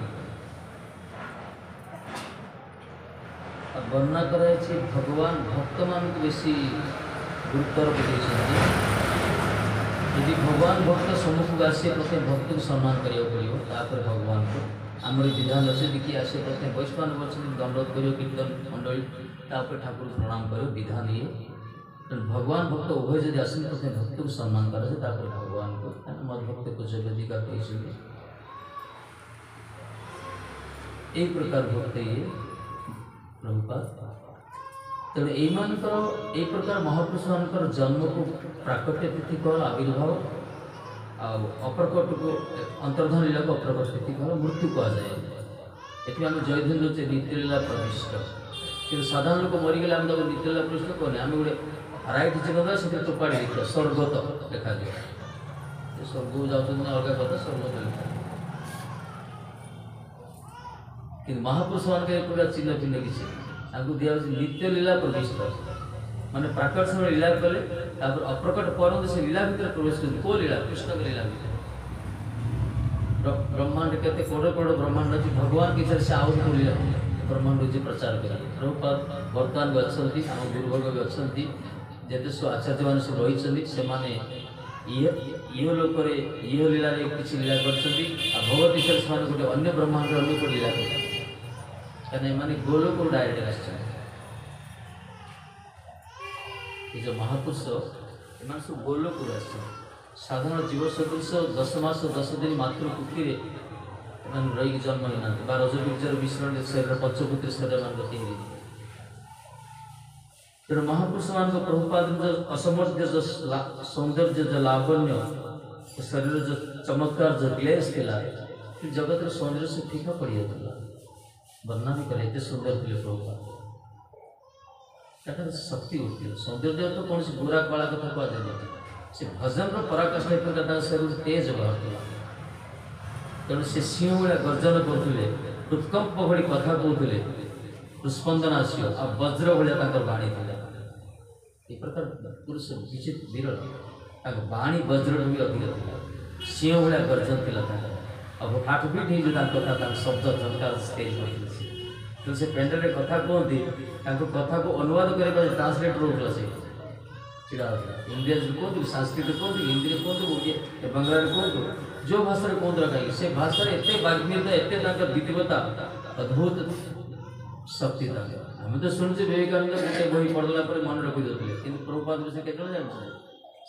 वर्णना कराई भगवान भक्त मान बेसी गुरुत्व देते। यदि भगवान भक्त सम्मुख आसे प्रथम भक्त को सम्मान करा पड़ो तापर भगवान को आमर विधान अच्छे देखिए आसे प्रथम वैष्णव दंडवत कर कीर्तन मंडली तापर ठाकुर प्रणाम कर विधान ये भगवान भक्त उभय जब आस प्रथम भक्त को सम्मान करा भगवान को मदभक्त को जगदिका कही एक प्रकार भक्त ये प्रभुपाद तेणु यही प्रकार महापुरुष मान जन्म को प्राकट्य तिथि कह आविर्भाव अप्रकट को अंतर्धान लीला को अप्रकट तिथि कह मृत्यु कहुए। ये आम जयधन रोचे नित्यलीला प्रविष्ट कि साधारण लोक मरीगले आम नित्यलीला प्रविष्ट कहने आम गोटे राइट जगह से टोपाड़ी देखा स्वर्गत देखा स्वर्ग को जाऊँ अलग कथा स्वर्गत लिखा कि महापुरुष मान पूरा चिन्ह चिन्ह किसी दिया नित्य लीला प्रविष्ट माने प्राकट समय लीला कले अप्रकट परंतु से लीला भीतर प्रवेश कर को लीला कृष्ण के लीला भीतर ब्रह्मांड कहते कोड़ कोड़ ब्रह्मांड अच्छी भगवान की से आउ को लीला ब्रह्मांड जी प्रचार करें। प्रभुपाद वर्तमान भी अच्छा आम गुरुवर्ग भी अच्छा जिते सब आचार्य मैंने सब रही से ये लोक ये लीला किसी लीला कर भगवत ईश्वर से गोटे अन्य ब्रह्मांड अन्य को लीला कर माने गोलोक डायरेक्ट जो महापुरुष एम सब गोलोक साधारण जीव सदृश 10 मास 10 दिन मातृ कुटी रही जन्म लेना रजबीजर विश्रण शरीर पंचपुत्री शरीर मान तेणु महापुरुष मान प्रभुपाद असमर्थ्य जो सौंदर्य जो लावण्य शरीर जो चमत्कार जो ग्लेस थिला जगत सौंदर्य से फीका पड़ जाता वर्णना भी करे एत सुंदर थे प्रभुपाद शक्ति उठती सौंदर्य तो कौन गोरा कला कथा कह से भजन पराकाष्ठा एक प्रकार शरीर तेज बाहर तेणु से सिंह भाया गर्जन करुले उत्कंप भली कथा कहते स्पंदन आसो आ वज्र भाया बाणी थे ये प्रकार पुरुष विचित्र विरल बाणी वज्र भी अधिक था सिंह भाया गर्जन थी अब हार्टबिट हो शब्द झटकार स्टेज तो से पेंडल कथा कहती कथा को अनुवाद करने ट्रांसलेट रोकला से छिड़ा इंग्रेजी कहतु संस्कृत कहतु हिंदी कहतु ओडिया बंगाली कहतु जो भाषा कहतु कहीं से भाषा एत वाग्मीता एत विधिवता अद्भुत शक्ति आम तो शुणुचे विवेकानंद गोटे बही पढ़ला मन रखी देते कि प्रभुपाद विषय केत जानते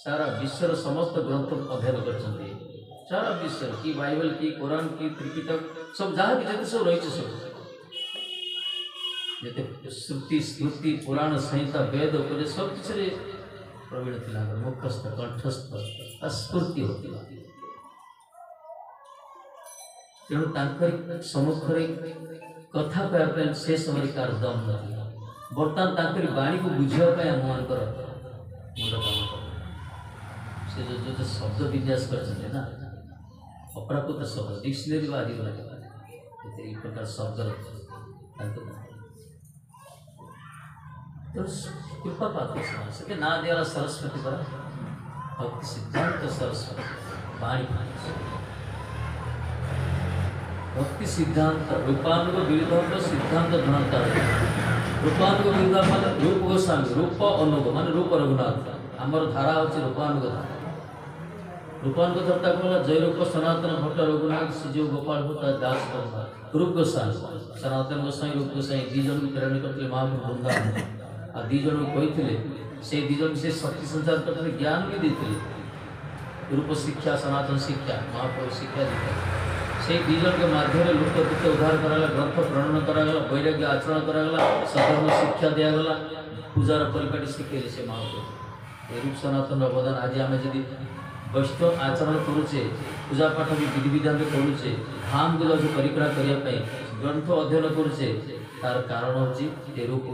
सारा विश्वर समस्त ग्रंथ अध्ययन कर सारा विश्व कि बाइबल कि कुरान कि त्रिपिटक सब जहाँ भी जिते सब रही सब जिते श्रुति स्मृति पुराण संहिता वेद उपदेश सब किसी प्रवीण थी मुखस्थ कंठस्थ स्फूर्ति होती तेणु सम्मुखें कथा कहवाई से समय कार दम ना बर्तमान बाणी को बुझापी आम मान मुंड काम से जो शब्द विन्यास कर ना अप्राकृत शब्द डिक्शनरी बाहरी गला प्रकार शब्द कृपा पात्र से ना दिया सरस्वती पर भक्ति सिद्धांत सरस्वती बाणी भक्ति सिद्धांत रूपानुग विरुद्ध सिद्धांत धनकार रूपानुग विरुद्ध मान रूप गोस्वामी रूप अनुग मान रूप रघुनाथ आमर धारा हूँ रूपानुग धारा रूपानुग धारा कहला जय रूप सनातन भट्ट रघुनाथ श्रीजीव गोपाल भट्ट दास रूप गोस्वामी सनातन गोस्वामी रूप गोस्वामी दी जन प्रेरण करते महाप्रभु वृंदावन आ दी जन कहते से दी जन से शक्ति संचार करते ज्ञान भी देते रूप शिक्षा सनातन शिक्षा महाप्रभु शिक्षा देते से दी जन के माध्यम लोक दुख उद्धार कराला ग्रंथ प्रणयन कराला वैराग्य आचरण कराला सधर्म शिक्षा दिगला पूजार परिपाटी शिखेले से महाप्रभु रूप सनातन अवदान आज आम जदि वैष्णव आचरण करुचे पूजा पाठ भी विधि विधान करुचे धाम को जाऊँ परिक्रमा करने ग्रंथ अध्ययन करुचे तार कारण हूँ रूप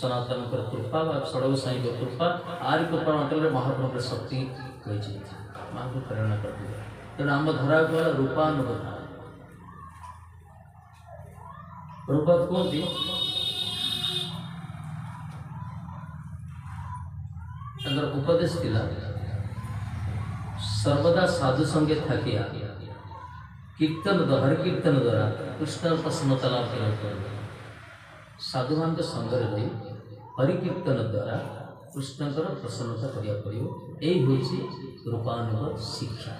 सनातन कृपा षड़ साई कृपा आर कृपा अंतल महाप्रभु शक्ति रही महाप्रभु प्रेरणा करते तेणु आम धरा गला रूपानुगता प्रभुपाद कहते उपदेश थिला सर्वदा साधु संगे थकिया कीर्तन हर कीर्तन द्वारा कृष्ण प्रसन्नता लाभ कर साधु मान संगे रही हरि कीर्तन द्वारा कृष्णकर प्रसन्नता करिया पड़ो यही हूँ रूपानुग शिक्षा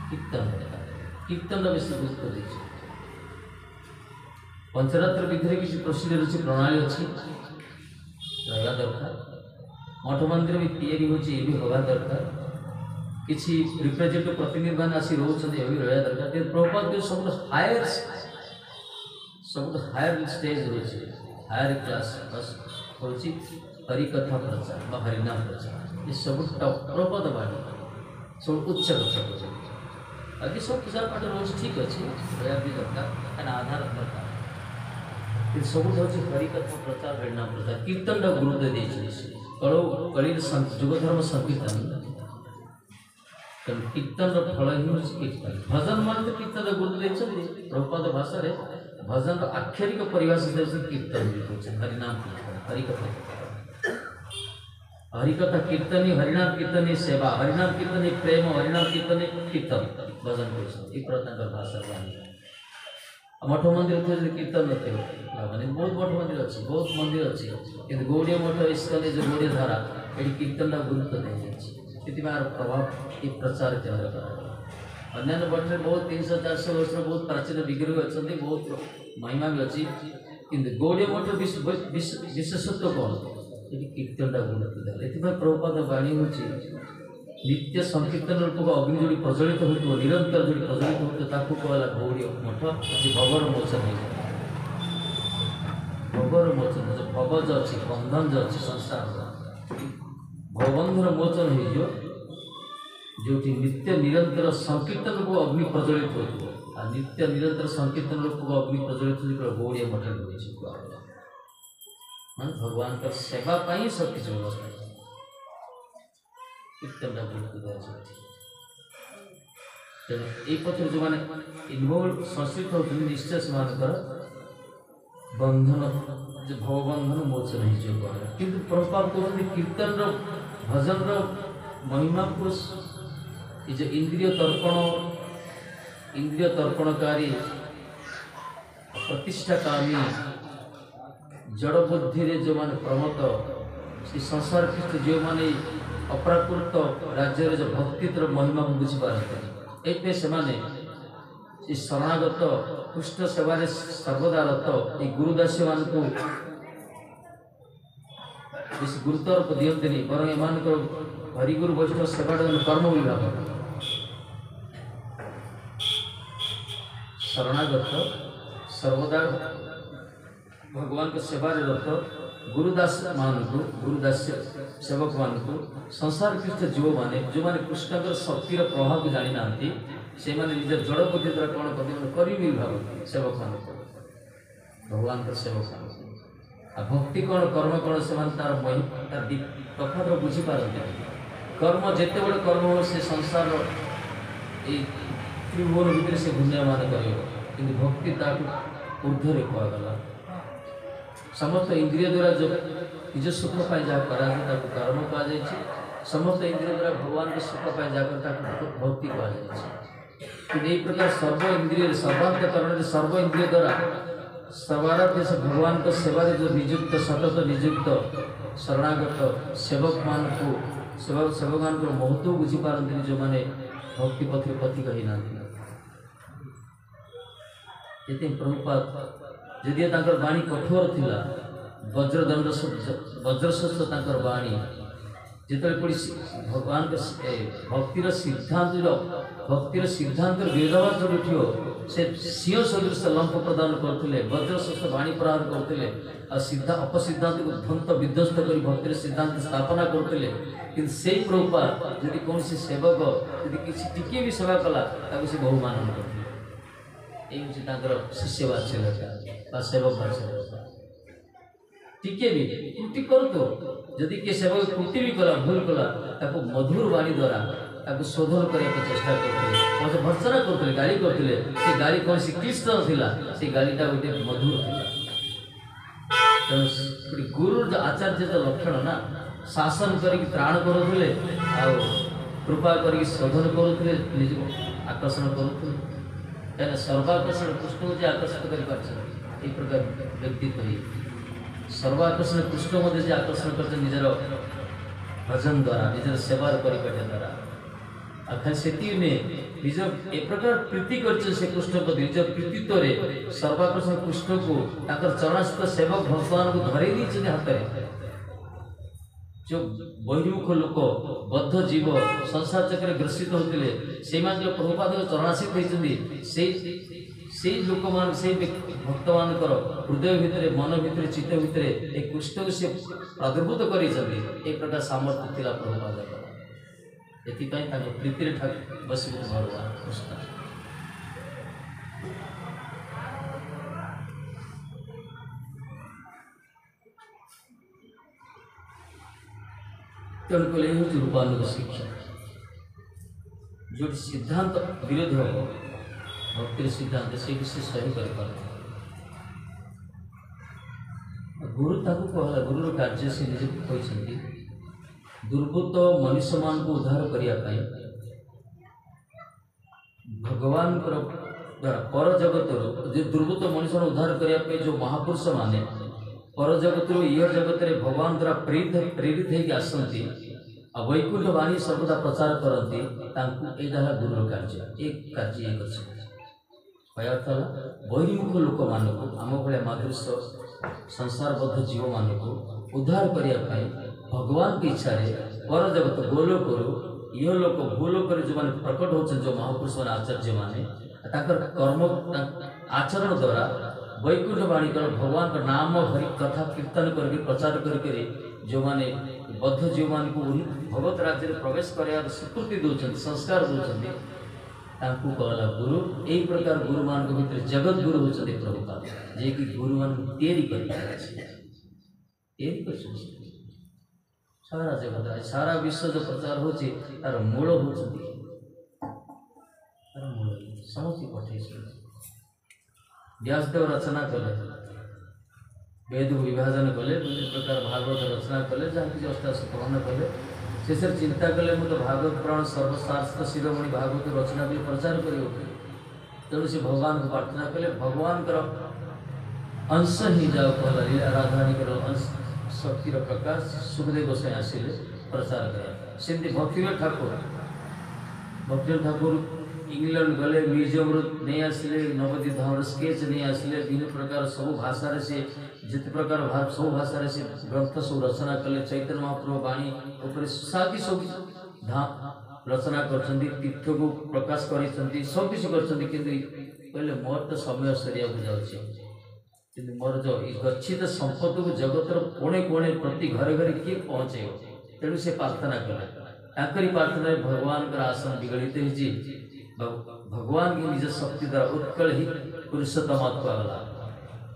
कीर्तन कीर्तन विषय गुरुत्व देती पंचरात्र विधि किसी प्रसिद्ध रुचि प्रणाली अच्छी रहा दरकार मठ मंदिर भी तैयारी होची भी होगा दरकार किसी रिप्रेजेंटेटिव प्रतिनिधि मान आसी रोचंदी भी रहा दरकार ते प्रभुपाद के सब हायर स्टेज रोची हायर क्लास बस होची हरि कथा प्रचार बा हरिनाम प्रचार ये सब टॉप प्रभुपाद बाणी सब उच्च कथा बाकी सब पूजा पाठ रोज ठीक अच्छे रहा भी दरकार आधार दरकार सब हूँ हरिकथा प्रचार हरिनाम प्रचार कीर्तन गुरुत्व देती कड़ो कड़ी जुगधर्म संकीर्तन कीर्तन फल ही कीर्तन भजन मान कीर्तन गुरुत्व देते प्रभुपाद भाषा भजन आक्षरिक परिभाषा कीर्तन हरिनाम कीर्तन हरिकथा हरिकथा कीर्तन हरिनाम कीर्तन सेवा हरिनाम कीर्तन प्रेम हरिनाम कीर्तन कीर्तन भजन कर भाषा मठ मंदिर थे कीर्तन माने बहुत मठ मंदिर अच्छी बहुत मंदिर अच्छी कि गौड़िया मठ इसके जो गौड़िया धारा ये कीर्तन गुरुत्व दी प्रभाव ये प्रचार केन्द्र कर अन्य मठ में बहुत 300-400 वर्ष बहुत प्राचीन विग्रह अच्छा बहुत महिमा भी अच्छी कि गौड़िया मठ विशेषत्व कौन ये कीर्तन गुरुत्व दिला ये प्रभुपाद बाणी हूँ नित्य संकीर्तन रूप अग्नि जोड़ी प्रज्वलित हो निरंतर जोड़ी प्रज्वलित हो कहला गौड़ी मठ भवर मोचन भवर मोचन जो भव जो अच्छी बंधन जो अच्छी संसार भवबंधन मोचन हो जो नित्य निरंतर संकीर्तन रूप अग्नि प्रज्वलित हो नित्य निरंतर संकीर्तन रूप अग्नि प्रज्वलित हो गौड़ी मठ भगवान का सेवा सब किसी व्यवस्था କୀର୍ତ୍ତନଟା ଗୁରୁତ୍ୱ ଦିଆଯାଉଛି। ତେଣୁ ଏଇ ପଥରେ ଯେଉଁମାନେ ଇନଭଲ୍ଭ ସଂଶ୍ଳିଷ୍ଟ ହେଉଛନ୍ତି ନିଶ୍ଚୟ ସେମାନଙ୍କର ବନ୍ଧନ ଯେ ଭବବନ୍ଧନ ମୋଚନ ହେଇଯିବ କହିଲେ। କିନ୍ତୁ ପ୍ରଭୁପାଦ କହୁଛନ୍ତି କୀର୍ତ୍ତନର ଭଜନର ମହିମାକୁ ଏ ଯେ ଇନ୍ଦ୍ରିୟ ତର୍ପଣକାରୀ ପ୍ରତିଷ୍ଠାକାମୀ ଜଡ଼ ବୁଦ୍ଧିରେ ଯେଉଁମାନେ ପ୍ରମତ୍ତ ସେ ସଂସାର ଖ୍ରୀଷ୍ଟ ଯେଉଁମାନେ ଅପ୍ରାକୃତ ରାଜ୍ୟରେ ଯେଉଁ ଭକ୍ତିର ମହିମାକୁ ବୁଝିପାରନ୍ତି ଏଇଥିପାଇଁ ସେମାନେ ସେ ଶରଣାଗତ କୃଷ୍ଣ ସେବାରେ ସର୍ବଦା ରତ ଏ ଗୁରୁଦାସୀମାନଙ୍କୁ ବେଶୀ ଗୁରୁତ୍ୱାରୋପ ଦିଅନ୍ତିନି, ବରଂ ଏମାନଙ୍କର ହରିଗୁରୁ ବୈଷ୍ଣବ ସେବାଟା କର୍ମ ବିଭାଗ। ଶରଣାଗତ ସର୍ବଦା ଭଗବାନଙ୍କ ସେବାରେ ରତ ଗୁରୁଦାସ ସେବକମାନଙ୍କୁ ସଂସାର ଖ୍ରୀଷ୍ଟ ଯେଉଁମାନେ କୃଷ୍ଣଙ୍କର ଶକ୍ତିର ପ୍ରଭାବକୁ ଜାଣିନାହାନ୍ତି ସେମାନେ ନିଜ ଜଡ଼ ବୁଦ୍ଧି ଦ୍ୱାରା କ'ଣ କରିବି ଭାବନ୍ତି ସେବକମାନଙ୍କୁ, ଭଗବାନଙ୍କର ସେବକମାନଙ୍କୁ। ଆଉ ଭକ୍ତି କ'ଣ କର୍ମ କ'ଣ ସେମାନେ ତାର ତଫାତର ବୁଝିପାରନ୍ତି। କର୍ମ ଯେତେବେଳେ କର୍ମ ହେବ ସେ ସଂସାରର ଏଇ ତ୍ରିଭୁବନ ଭିତରେ ସେ ଘୂର୍ଣ୍ଣୟମାନ କରିବ, କିନ୍ତୁ ଭକ୍ତି ତାକୁ ଊର୍ଦ୍ଧ୍ୱରେ କୁହାଗଲା। ସମସ୍ତ ଇନ୍ଦ୍ରିୟ ଦ୍ୱାରା ଯେଉଁ ନିଜ ସୁଖ ପାଇଁ ଯାହା କରାଯାଏ ତାକୁ କର୍ମ କୁହାଯାଇଛି। ସମସ୍ତ ଇନ୍ଦ୍ରିୟ ଦ୍ୱାରା ଭଗବାନଙ୍କ ସୁଖ ପାଇଁ ଯାହା କରେ ତାକୁ ଭକ୍ତି କୁହାଯାଇଛି। କିନ୍ତୁ ଏହି ପ୍ରକାର ସର୍ବ ଇନ୍ଦ୍ରିୟରେ ସର୍ବାନ୍ତକରଣରେ ସର୍ବ ଇନ୍ଦ୍ରିୟ ଦ୍ୱାରା ସର୍ବାରାଧ୍ୟ ଭଗବାନଙ୍କ ସେବାରେ ଯେଉଁ ନିଯୁକ୍ତ ସତତ ନିଯୁକ୍ତ ଶରଣାଗତ ସେବକମାନଙ୍କର ମହତ୍ଵ ବୁଝିପାରନ୍ତିନି ଯେଉଁମାନେ ଭକ୍ତି ପଥରେ ପଥିକ ହେଇନାହାନ୍ତି। ସେଥିପାଇଁ ପ୍ରଭୁପାଦ ଯଦି ତାଙ୍କର ବାଣୀ କଠୋର ଥିଲା, ବଜ୍ରଶସ୍ତ୍ର ତାଙ୍କର ବାଣୀ ଯେତେବେଳେ ପଡ଼ି ଭଗବାନଙ୍କ ଭକ୍ତିର ସିଦ୍ଧାନ୍ତର ବିରୋଧାଭାସ ଉଠିବ ସେ ସିଂହ ସଦୃଶ ଲମ୍ପ ପ୍ରଦାନ କରୁଥିଲେ, ବଜ୍ରଶସ୍ତ୍ର ବାଣୀ ପ୍ରହାର କରୁଥିଲେ ଆଉ ଅପସିଦ୍ଧାନ୍ତକୁ ଧ୍ୱଂସ ବିଧ୍ୱସ୍ତ କରି ଭକ୍ତିର ସିଦ୍ଧାନ୍ତ ସ୍ଥାପନା କରୁଥିଲେ। କିନ୍ତୁ ସେଇ ପ୍ରଭୁପାଦ ଯଦି କୌଣସି ସେବକ ଯଦି କିଛି ଟିକିଏ ବି ସେବା କଲା ତାକୁ ସେ ବହୁ ମାନନ କରୁଥିଲେ। এই হচ্ছে তাঁর শিষ্য বাৎসল্যতা বা সেবক বাৎসল্যতা। টিকে বি ত্রুটি করতো যদি কিଏ সেবক ত্রুଟି ବି କଲା ଭୁଲ କଲା ତାକୁ ମଧୁର ବାଣୀ ଦ୍ୱାରା ତାକୁ ଶୋଧନ କରିବାକୁ ଚେଷ୍ଟା କରୁଥିଲେ, ଭର୍ତ୍ସନା କରୁଥିଲେ, ଗାଳି କରୁଥିଲେ। ସେ ଗାଳି କୌଣସି କ୍ଲିଷ୍ଟ ନଥିଲା, ସେ ଗାଳିଟା ଗୋଟେ ମଧୁର ଥିଲା। ତେଣୁ ଗୁରୁର ଆଚାର୍ଯ୍ୟ ଲକ୍ଷଣ ନା, ଶାସନ କରିକି ତ୍ରାଣ କରୁଥିଲେ ଆଉ କୃପା କରିକି ଶୋଧନ କରୁଥିଲେ, ନିଜକୁ ଆକର୍ଷଣ କରୁଥିଲେ। କାହିଁକିନା ସର୍ବାକର୍ଷଣ କୃଷ୍ଣକୁ ଯେ ଆକର୍ଷିତ କରିପାରିଛନ୍ତି এই ପ୍ରକାର ବ୍ୟକ୍ତିତ୍ୱ ହେଇ ସର୍ବାକର୍ଷଣ କୃଷ୍ଣ ମଧ୍ୟ ଯେ ଆକର୍ଷଣ କରିଛନ୍ତି ନିଜର ଭଜନ ଦ୍ୱାରା, ନିଜର ସେବାର ପରିପାଠ ଦ୍ୱାରା। ଆଉ ଖାଲି ସେତିକି ନୁହେଁ, ନିଜ ଏ ପ୍ରକାର ପ୍ରୀତି କରିଛନ୍ତି ସେ କୃଷ୍ଣ ପ୍ରତି, ନିଜ ପ୍ରୀତିତ୍ୱରେ ସର୍ବାକର୍ଷଣ କୃଷ୍ଣକୁ ତାଙ୍କର ଚରଣାସ୍ଥ ସେବକ ଭଗବାନଙ୍କୁ ଧରେଇ ଦେଇଛନ୍ତି ହାତରେ। ଯେଉଁ ବହିର୍ମୁଖ ଲୋକ ବଦ୍ଧ ଜୀବ ସଂସାର ଚକ୍ରରେ ଗ୍ରସିତ ହେଉଥିଲେ ସେଇମାନେ ଯେଉଁ ପ୍ରଭୁପାଦଙ୍କ ଚରଣାଶୀତ ହେଇଛନ୍ତି ସେଇ ଲୋକମାନ ସେଇ ଭକ୍ତମାନଙ୍କର ହୃଦୟ ଭିତରେ ମନ ଭିତରେ ଚିତ୍ତ ଭିତରେ ଏ କୃଷ୍ଣକୁ ସେ ପ୍ରାଦୁର୍ଭୂତ କରିଛନ୍ତି। ଏ ପ୍ରକାର ସାମର୍ଥ୍ୟ ଥିଲା ପ୍ରଭୁପାଦଙ୍କର। ଏଥିପାଇଁ ତାଙ୍କ ପ୍ରୀତିରେ ବସିବ ଭଗବାନ କୃଷ୍ଣ। ତେଣୁ କହିଲେ ଏହି ହେଉଛି ରୂପାନ୍ତର ଶିକ୍ଷା। ଯେଉଁଠି ସିଦ୍ଧାନ୍ତ ବିରୋଧ ହେବ ଭକ୍ତିର ସିଦ୍ଧାନ୍ତ ସେଇଠି ସେ ସହି କରିପାରେ। ଗୁରୁ ତାକୁ କହିଲା, ଗୁରୁର କାର୍ଯ୍ୟ ସେ ନିଜେ କହିଛନ୍ତି ଦୁର୍ବୃତ୍ତ ମନୁଷ୍ୟମାନଙ୍କୁ ଉଦ୍ଧାର କରିବା ପାଇଁ ଭଗବାନଙ୍କର ଦ୍ୱାରା ପରଜଗତରୁ ଯେ ଦୁର୍ବୃତ୍ତ ମଣିଷମାନଙ୍କୁ ଉଦ୍ଧାର କରିବା ପାଇଁ ଯେଉଁ ମହାପୁରୁଷମାନେ ପରଜଗତରୁ ଇହ ଜଗତରେ ଭଗବାନ ଦ୍ୱାରା ପ୍ରେରିତ ହେଇକି ଆସନ୍ତି ଆଉ ବୈକୁଣ୍ଠ ବାଣୀ ସର୍ବଦା ପ୍ରଚାର କରନ୍ତି, ତାଙ୍କୁ ଏଇଟା ହେଲା ଗୁରୁର କାର୍ଯ୍ୟ। ଏ କାର୍ଯ୍ୟ ଇଏ କରିଛନ୍ତି। କହିବା ଅର୍ଥ ହେଲା ବହିର୍ମୁଖ ଲୋକମାନଙ୍କୁ, ଆମ ଭଳିଆ ମାଧୁର୍ୟ ସଂସାରବଦ୍ଧ ଜୀବମାନଙ୍କୁ ଉଦ୍ଧାର କରିବା ପାଇଁ ଭଗବାନଙ୍କ ଇଚ୍ଛାରେ ପରଜଗତ ଗୋଲୋକରୁ ଇହ ଲୋକ ଭୂଲୋକରେ ଯେଉଁମାନେ ପ୍ରକଟ ହେଉଛନ୍ତି, ଯେଉଁ ମହାପୁରୁଷମାନେ ଆଚାର୍ଯ୍ୟମାନେ ତାଙ୍କର କର୍ମ ଆଚରଣ ଦ୍ୱାରା ବୈକୁଣ୍ଠ ବାଣୀ କର ଭଗବାନଙ୍କ ନାମ ହରି କଥା କୀର୍ତ୍ତନ କରିକି ପ୍ରଚାର କରିକରି ଯେଉଁମାନେ ବଦ୍ଧ ଜୀବମାନଙ୍କୁ ଭଗବତ ରାଜ୍ୟରେ ପ୍ରବେଶ କରିବାର ସ୍ୱୀକୃତି ଦେଉଛନ୍ତି, ସଂସ୍କାର ଦେଉଛନ୍ତି, ତାଙ୍କୁ କହିଲା ଗୁରୁ। ଏହି ପ୍ରକାର ଗୁରୁମାନଙ୍କ ଭିତରେ ଜଗତ ଗୁରୁ ହେଉଛନ୍ତି ପ୍ରଭୁପାଦ, ଯିଏକି ଗୁରୁମାନଙ୍କୁ ତିଆରି କରିଛନ୍ତି। सारा जगत सारा विश्व जो प्रचार होची तार मूल होचंदी तार मूल समझी पठे व्यासदेव रचना कले वेद विभाजन कले विभिन्न प्रकार भागवत रचना कले जहाँ किसी अष्टादश कले शेष चिंता कले मुझे भागवत पुराण सर्वशास्त्र शिरोमणि भागवत रचना भी प्रचार कर तेणु से भगवान को प्रार्थना कले भगवान अंश ही जाओ कहला राजधानी अंश शक्तिर प्रकाश सुखदेव गोसाई आसिले प्रचार करा सेमती भक्तिवेल ठाकुर इंग्लैंड गले म्यूजियम नहीं आसिले नवदीप धाम स्केच नहीं आसिले विभिन्न प्रकार सब भाषा से जिते प्रकार सब भाषा से ग्रंथ सब रचना कले चैतन्य महाप्रभु वाणी उपर साथी सब धाम रचना कर तीर्थ को प्रकाश कर सब किसी कर मोर तो समय सरिया जाऊँगी कि मोर जो गच्छित संपत्ति को जगतर कोणे कोणे प्रति घरे घरे किए पहुँचे तेणु से प्रार्थना कले प्रार्थना भगवान का आसन विगलित होती भगवान की निज शक्ति द्वारा उत्कल ही पुरुषोत्तम कहला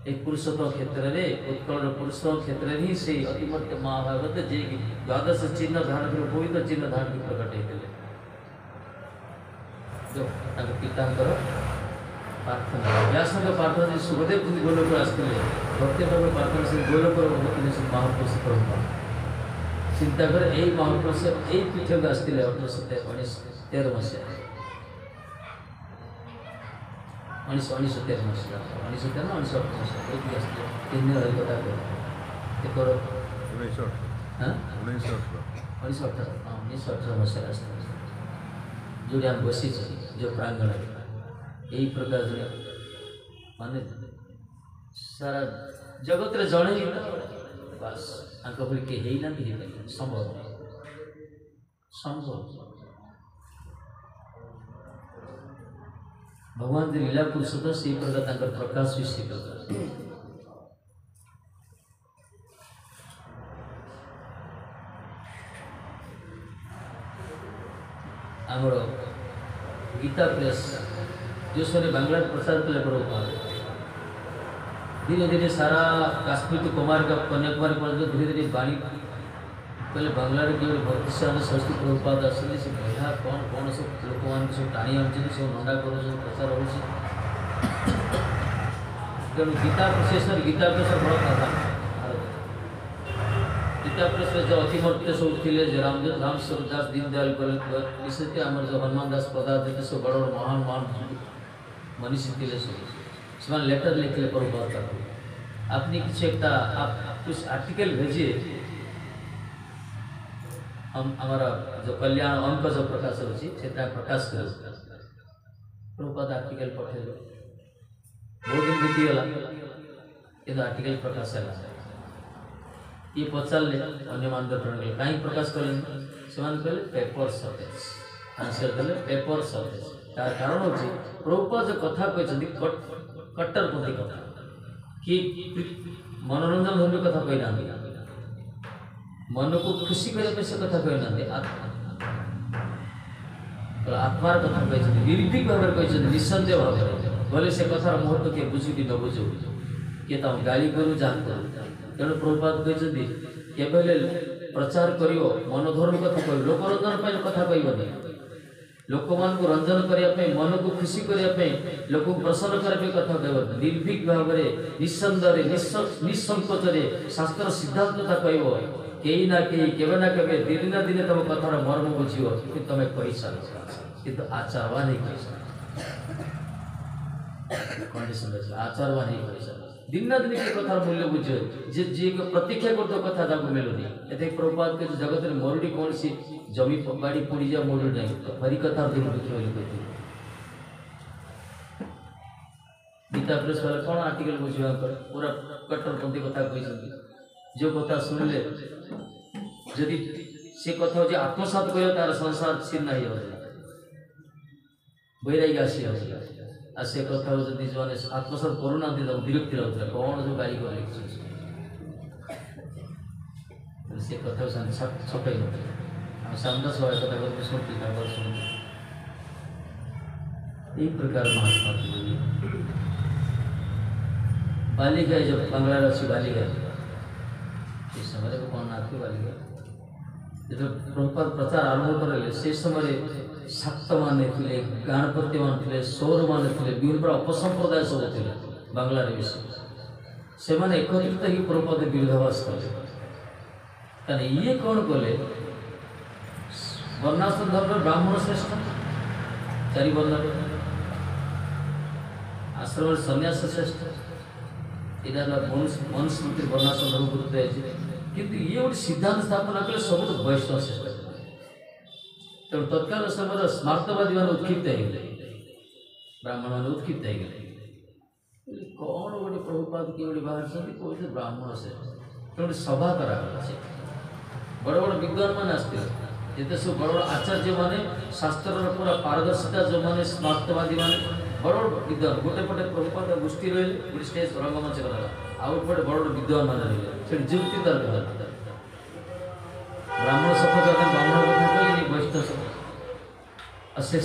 एक पुरुषोत्तम क्षेत्र में उत्कल पुरुषोत्तम क्षेत्र ही से अतिमध्य महाभारत जे द्वादश चिन्ह धारण कर गोविंद चिन्ह धारण की प्रकट जो पितांकर प्रार्थना व्यासंग प्रार्थना सुखदेव जी गोलोक आसते भक्ति प्रार्थना से गोलोक महापुरुष प्रभुपाद चिंता कर यही महापुरुष यही पीठ को आसते 1813 मसीहा 1913 मसीहा 1913 1918 तीन दिन कथा कर 1918 मसीहा आसते जो हम बसी जो प्रांगण यही प्रकार से माने सारा जगत रे जड़े ही बस आंक बोल के ही ना भी संभव संभव भगवान जी लीला पुरुषोत्तम से प्रकार तांकर प्रकाश भी से आमर गीता प्रेस जो सर बांग्ला प्रचार कले प्रभुपाद धीरे धीरे सारा काश्मीर तो कुमार का कन्याकुमारी पर्यटन धीरे धीरे बाणी पहले बांग्ला रे केवल भक्ति साधन संस्कृत प्रभुपाद आसले से बढ़िया कौन कौन सब लोक मान सब टाणी आमचे सब नंदा कर सब प्रचार हो तेणु गीता प्रेसर बड़ा था गीता प्रेस जो अतिमर्त्य सब थे जो रामदेव धाम सूरदास दीनदयाल विशेष आम जो हनुमान दास प्रसाद जी सब बड़ बड़ महान महान मनीषी थे सब लेटर लिखले प्रभुपाद का आपने किसी एक आप कुछ आर्टिकल भेजिए हम हमारा जो कल्याण अंक जो प्रकाश होची प्रकाश कर प्रभुपाद आर्टिकल पठे बहुत दिन बीतीगला कि आर्टिकल प्रकाश है ये पचारे अन्य मानदंड कहीं प्रकाश कले से कहले पेपर सर्टेज आंसर देले पेपर सर्टेज तार कारण होची प्रभुपाद जो कथा कहते कट्टरपंथी कथा कि मनोरंजन धर्मी कथा कही ना मन को खुशी करने से कथा कही ना आत्मार कथा कहते निर्भीक भाव कहते निसंदेह भाव बोले से कथार महत्व किए बुझू कि न बुझू किए तुम गाली करू जहाँ करू तेणु प्रभुपाद कहते केवल प्रचार कर मनोधर्म कथा कह लोकरंजन कथा कहबनी लोक मान को रंजन करने मन को खुशी करने लोक को प्रसन्न करने कथा कह निर्भीक भाव में निस्संदेह निसंकोच शास्त्र सिद्धांत कथा कह कहीं ना कहीं केवे ना केवे दिन ना दिन तुम कथार मर्म बुझ कि तुम कही सार कि आचारवा नहीं कही सार कंडीशन आचारवा नहीं कही सार दिन ना दिन के कथार मूल्य बुझे जे जे प्रतीक्षा करते कथा ताको मिलुनी एते प्रभुपाद के जगत में मरुड़ी कौन सी जमी बाड़ी पड़ी जा मरुड़ी नहीं तो हरी कथा दिन दुखी वाली कहती गीता प्रेस वाला कौन आर्टिकल बुझे पूरा कट्टरपंथी कथा कही जो कथा सुनले जदि से कथा जे आत्मसात कर तार संसार छिन्न हो बैराग्य आसी आ से कथा जदि जो आत्मसात करूना विरक्ति लगता कौन जो गाड़ी को से कथा छपे सामना सवाल कथा करके सुनते एक प्रकार महात्मा बालिका जब बांग्ला राशि बालिका इस समय को कौन नाथ की बालिका जो प्रभुपाद प्रचार आरंभ करें से समय शाक्त मान थे गणपति मान थे सौर मान थे विभिन्न प्रकार अपसंप्रदाय सब थे बांग्ला से मैंने एकत्रित ही प्रभुपाद विरोधाभास कले कहीं ये कौन कले वर्णाश्रम धर्म ब्राह्मण श्रेष्ठ चारि वर्ण आश्रम सन्यास श्रेष्ठ यहाँ मनुस्मृति वर्णाश्रम धर्म गुरुत्व है किंतु ये गोटे सिद्धांत स्थापना कले सब वैष्णव श्रेष्ठ तेणु तत्काल समय स्मार्तवादी मैंने उत्क्षिप्त हो ब्राह्मण मैंने उत्क्षिप्त हो कौन गोटे प्रभुपाद किए गोटे बाहर कहते ब्राह्मण श्रेष्ठ तेणु सभा करागला बड़ बड़ विद्वान मैंने आसते जिते सब बड़ बड़ आचार्य मैंने शास्त्र पूरा पारदर्शिता जो मैंने स्मार्तवादी मैंने बड़ बड़ विद्वान गोटे पटे प्रभुपाद गोष्ठी रही गोटे स्टेज रंगमंच कराला आउ पटे बड़ बड़ विद्वान मैंने रही जुक्ति तर्क ब्राह्मण शपथ ब्राह्मण कथा कहले वैष्णव शपथ शेष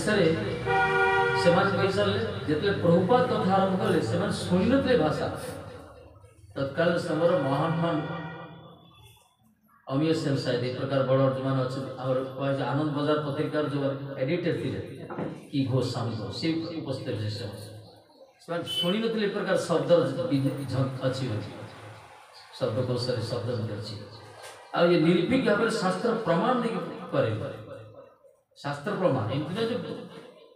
से कही सारे जिते प्रभुपाद कथा आरंभ कले से शुणी नी भाषा तत्काल समय महान महान अमीय सेन शायद एक प्रकार बड़ जो मैंने अच्छे आनंद बाजार पत्रिकार जो एडिटर थे कि घोष स्वामी घोष से उपस्थित शुणी नी प्रकार शब्द अच्छी शब्दकोश शब्द अच्छी आ ये निर्भीक भाव में शास्त्र प्रमाण करे शास्त्र प्रमाण एमती जो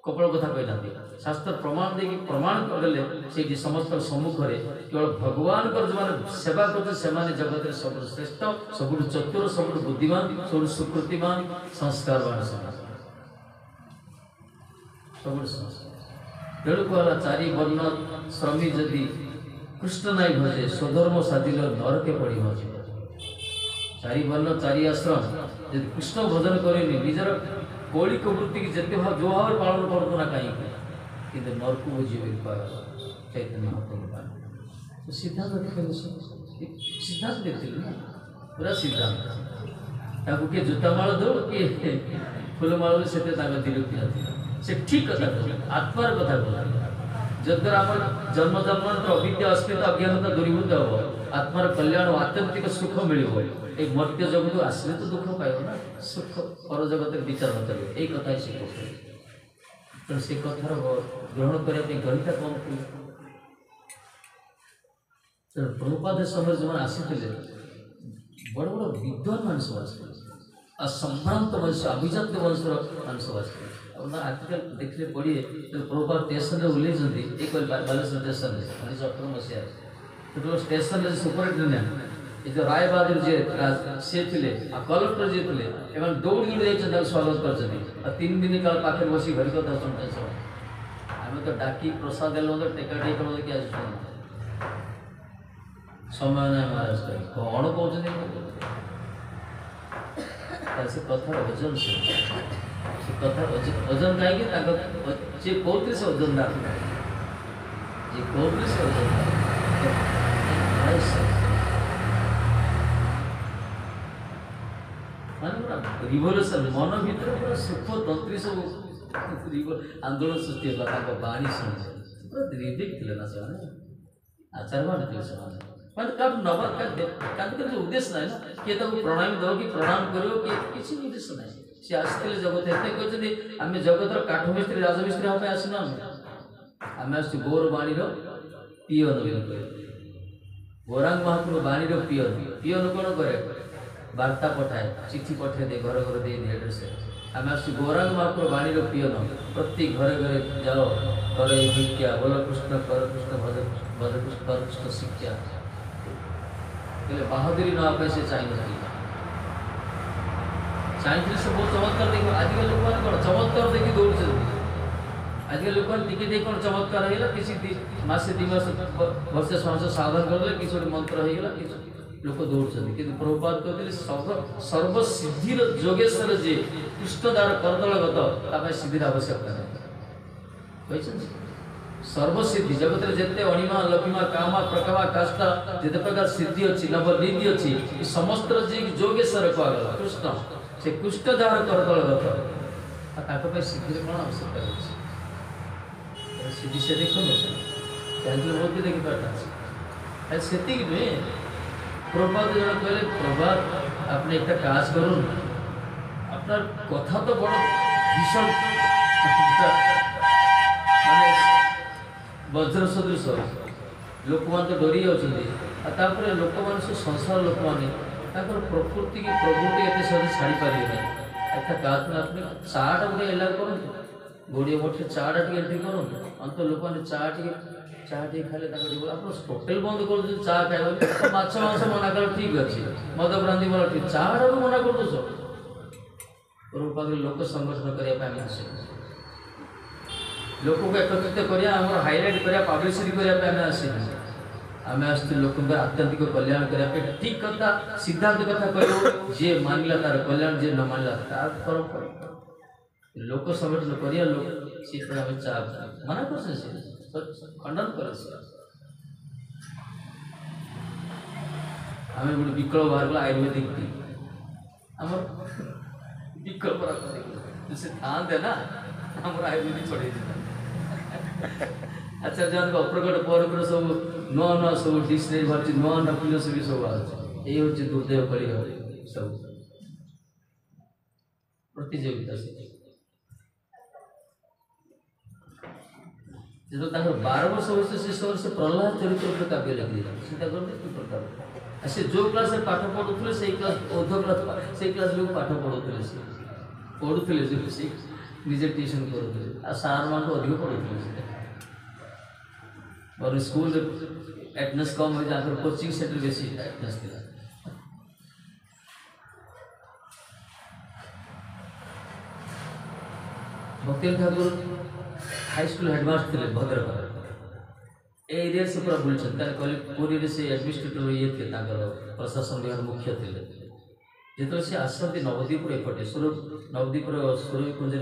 कपल कथा कही शास्त्र प्रमाण दे प्रमाण करले से समस्त सम्मुख में केवल भगवान जो मैंने सेवा करते जगत में सब श्रेष्ठ सब चतुर सब बुद्धिमान सब सुकृतिमान संस्कारवान सब तेणु कहला चारि वर्ण श्रमी जदि कृष्ण नाई भजे स्वधर्म साधिल नरके पड़ी भजे चारि वर्ण चारि आश्रम यदि कृष्ण भजन करेनि निजर कौलिक वृत्ति की जिते भाव जो भाव पालन करतो ना कहीं कि नरक बुझे चैतन्य महाप्रभु तो सिद्धांत सिद्धांत देखते ना पूरा सिद्धांत किए जूतामाल दो किए फूलमाल से विरक्ति से ठीक कथा आत्मार कथा कहला जद्वारा आम जन्म जन्मांतर अविद्या अस्मिता अज्ञानता दूरीभूत हम आत्मार कल्याण आत्यंतिक सुख मिल एक मर्त्य जगत को आसले तो दुख पाइब ना सुख पर जगत विचार न करें यही कथा शिखो तेणु से कथार ग्रहण करने गणिता कम थी तेणु प्रभुपाद समय जो मैंने आसी बड़ बड़ विद्वान मान सब आसते असंभ्रांत वंश अभिजात वंश मान सब आसते आर्टिकल देखिए पढ़िए तो प्रभुपाद स्टेशन में ओह्लैंट एक बालेश्वर स्टेशन में 1918 मसीह तो स्टेशन में सुपरिटेडेंट ये जो राय बहादुर जी सी थे कलेक्टर जी थे दौड़ी स्वागत कर 3 दिन काल पाखे बस घड़ी कथा शुणते आम तो डाकी प्रसाद देल टेका टेक किए समय ना महाराज कौन कहते से कथार वजन से कथा वजन कहीं जे कहते से वजन दार जे कहते से वजन रिवोल्यूशन मन भर पूरा सुख तंत्री सब आंदोलन सृष्टि है बाणी शुणी पूरा निर्भीक थे ना से आचार्यवान थे से मैंने उद्देश्य ना किए प्रणाम दो कि प्रणाम करो कि किसी उद्देश्य ना सी आसते जगत एत कहते आम जगतर काठ मिस्त्री राजमिस्त्री हाँ आसना आम आस गौरवाणी पियन गौरांग महाप्रभु बाणी पियन पियन कौन करे वार्ता पठाए चिठी पठे दे घर घर दे एड्रेस आम आस गौरांग महाप्रभु बाणी पियन प्रति घरे घरे जाओ कर भिक्षा बोल कृष्ण कर कृष्ण भज भज कृष्ण कर कृष्ण शिक्षा बाहादुरी ना से चाहिए चाहिए से बहुत चमत्कार देखो आजकल लोक मैंने कौन चमत्कार देखी दौड़ आजकल लोक टिके कौन चमत्कार होगा किसी मसे 2 मास वर्ष 6 मास साधन करदे किसी मंत्र होगा लोक दौड़ कि प्रभुपाद कहते सर्वसिद्धि जोगेश्वर जी कृष्णदार करदलगत सिद्धि आवश्यकता नहीं सर्वसिद्धि जगत में जिते अणिमा लघिमा कामा प्रकामा काष्ठा जिते प्रकार सिद्धि अच्छी नवनिधि अच्छी समस्त जी जोगेश्वर कहगला कृष्ण से कृष्ण जार करदलगत सिद्धि कौन आवश्यकता अच्छी सिद्धि से देख चाहे देखी पार्टा से नुहे प्रभात जन कहले प्रभात अपने एक काज करूँ তার কথা তো বড় ভীষণ মানে ବଜ୍ର ସଦୃଶ ଲୋକମାନେ ତ ଡରି ଯାଉଛନ୍ତି ଆଉ ତାପରେ ଲୋକମାନେ ସେ ସଂସାର ଲୋକମାନେ ତାଙ୍କର ପ୍ରକୃତି କି ପ୍ରକୃତି ଏତେ ସହଜେ ଛାଡ଼ି ପାରିବେ ନାହିଁ। একটা কাজ না আপনি চাটা ଗୋଟେ এলাকা କରନ୍ତୁ ଗୋଡ଼ିଏ ବଟିରେ ଚାଟା ଟିକେ ଏଣ୍ଟ୍ରି କରନ୍ତୁ ଅନ୍ତ ଲୋକମାନେ ଚାହା ଟିକେ ଖାଇଲେ ତାଙ୍କ ଯିବ ଆପଣ ହୋଟେଲ ବନ୍ଦ କରୁଛନ୍ତି ଚା ଖାଇବାକୁ ମାଛ ମାଂସ ମନା କଲେ ଠିକ୍ ଅଛି ମଦ ବ୍ରାନ୍ଦି ମନା ଠିକ୍ ଚାଟାକୁ ମନା କରିଦେଉଛ ପାଖରେ ଲୋକ ସଂଗଠନ କରିବା ପାଇଁ ଆମେ ଆସିବୁ ଲୋକଙ୍କୁ ଏକତ୍ରିତ କରିବା ଆମର ହାଇଲାଇଟ୍ କରିବା ପବ୍ଲିସିଟି କରିବା ପାଇଁ ଆମେ ଆସିବୁ ଆମେ ଆସିଛୁ ଲୋକଙ୍କର ଆତ୍ୟନ୍ତିକ କଲ୍ୟାଣ କରିବା ପାଇଁ ଠିକ୍ କଥା ସିଦ୍ଧାନ୍ତ କଥା କହିବ ଯିଏ ମାନିଲା ତାର କଲ୍ୟାଣ ଯିଏ ନ ମାନିଲା ତାର ଫରକ ଲୋକ ସଂଗଠନ କରିବା ଲୋକ ସେଥିପାଇଁ ଆମେ ଚା ମନା କରୁଛେ ସେ ଖଣ୍ଡନ કરે છે ଆମେ ଗୋଟେ ବିକଳ୍ପ ବାହାର କଲା ଆୟୁର୍ବେଦିକ ଟି ଆମର ବିକଳ୍ପ ସେ ଥାନ୍ତେ ନା ଆମର ଆୟୁର୍ବେଦିକ ପଢ଼େଇ ଆଚାର୍ଯ୍ୟମାନଙ୍କ ଅପ୍ରକଟ ପରେ ସବୁ ନୂଆ ନୂଆ ସବୁ ଡିକ୍ସନାରୀ ବାହାରୁଛି ନୂଆ ନୂଆ ଫିଲୋସଫି ସବୁ ବାହାରୁଛି ଏଇ ହେଉଛି ଦୁର୍ଦେବ କଳି ସବୁ ପ୍ରତିଯୋଗିତା ସେ ଯେତେବେଳେ ତାଙ୍କର 12 ବର୍ଷ ବୟସ ସେ ସମୟରେ ସେ ପ୍ରହ୍ଲାଦ ଚରିତ୍ର ଉପରେ କାବ୍ୟ ଲେଖିଥିଲେ ଚିନ୍ତା କରନ୍ତି କି ପ୍ରକାର ସେ ଯେଉଁ କ୍ଲାସରେ ପାଠ ପଢ଼ୁଥିଲେ ସେଇ କ୍ଲାସ୍ ଅର୍ଦ୍ଧ କ୍ଲାସ୍ ସେଇ କ୍ଲାସ୍ ଲୋକ ପାଠ ପଢ଼ୁଥିଲେ ସେ ପଢ଼ୁଥିଲେ ସେ ନିଜେ ଟ୍ୟୁସନ୍ କରୁଥିଲେ ଆଉ ସାର୍ମାନଙ୍କୁ ଅଧିକ ପଢ଼ୁଥିଲେ ସେ और स्कूल एटेंडेंस कम हो जाकर कोचिंग सेंटर बेसी एटेंडेंस दिला भक्ति ठाकुर हाई स्कूल हेडमास्टर थे भद्रक ए एरिया से पूरा बुलछन कहले पूरी से एडमिनिस्ट्रेटर ये थे प्रशासन विभाग मुख्य थे जो से आसती नवदीपुर एपटे नवदीपुर सूर्यकुंज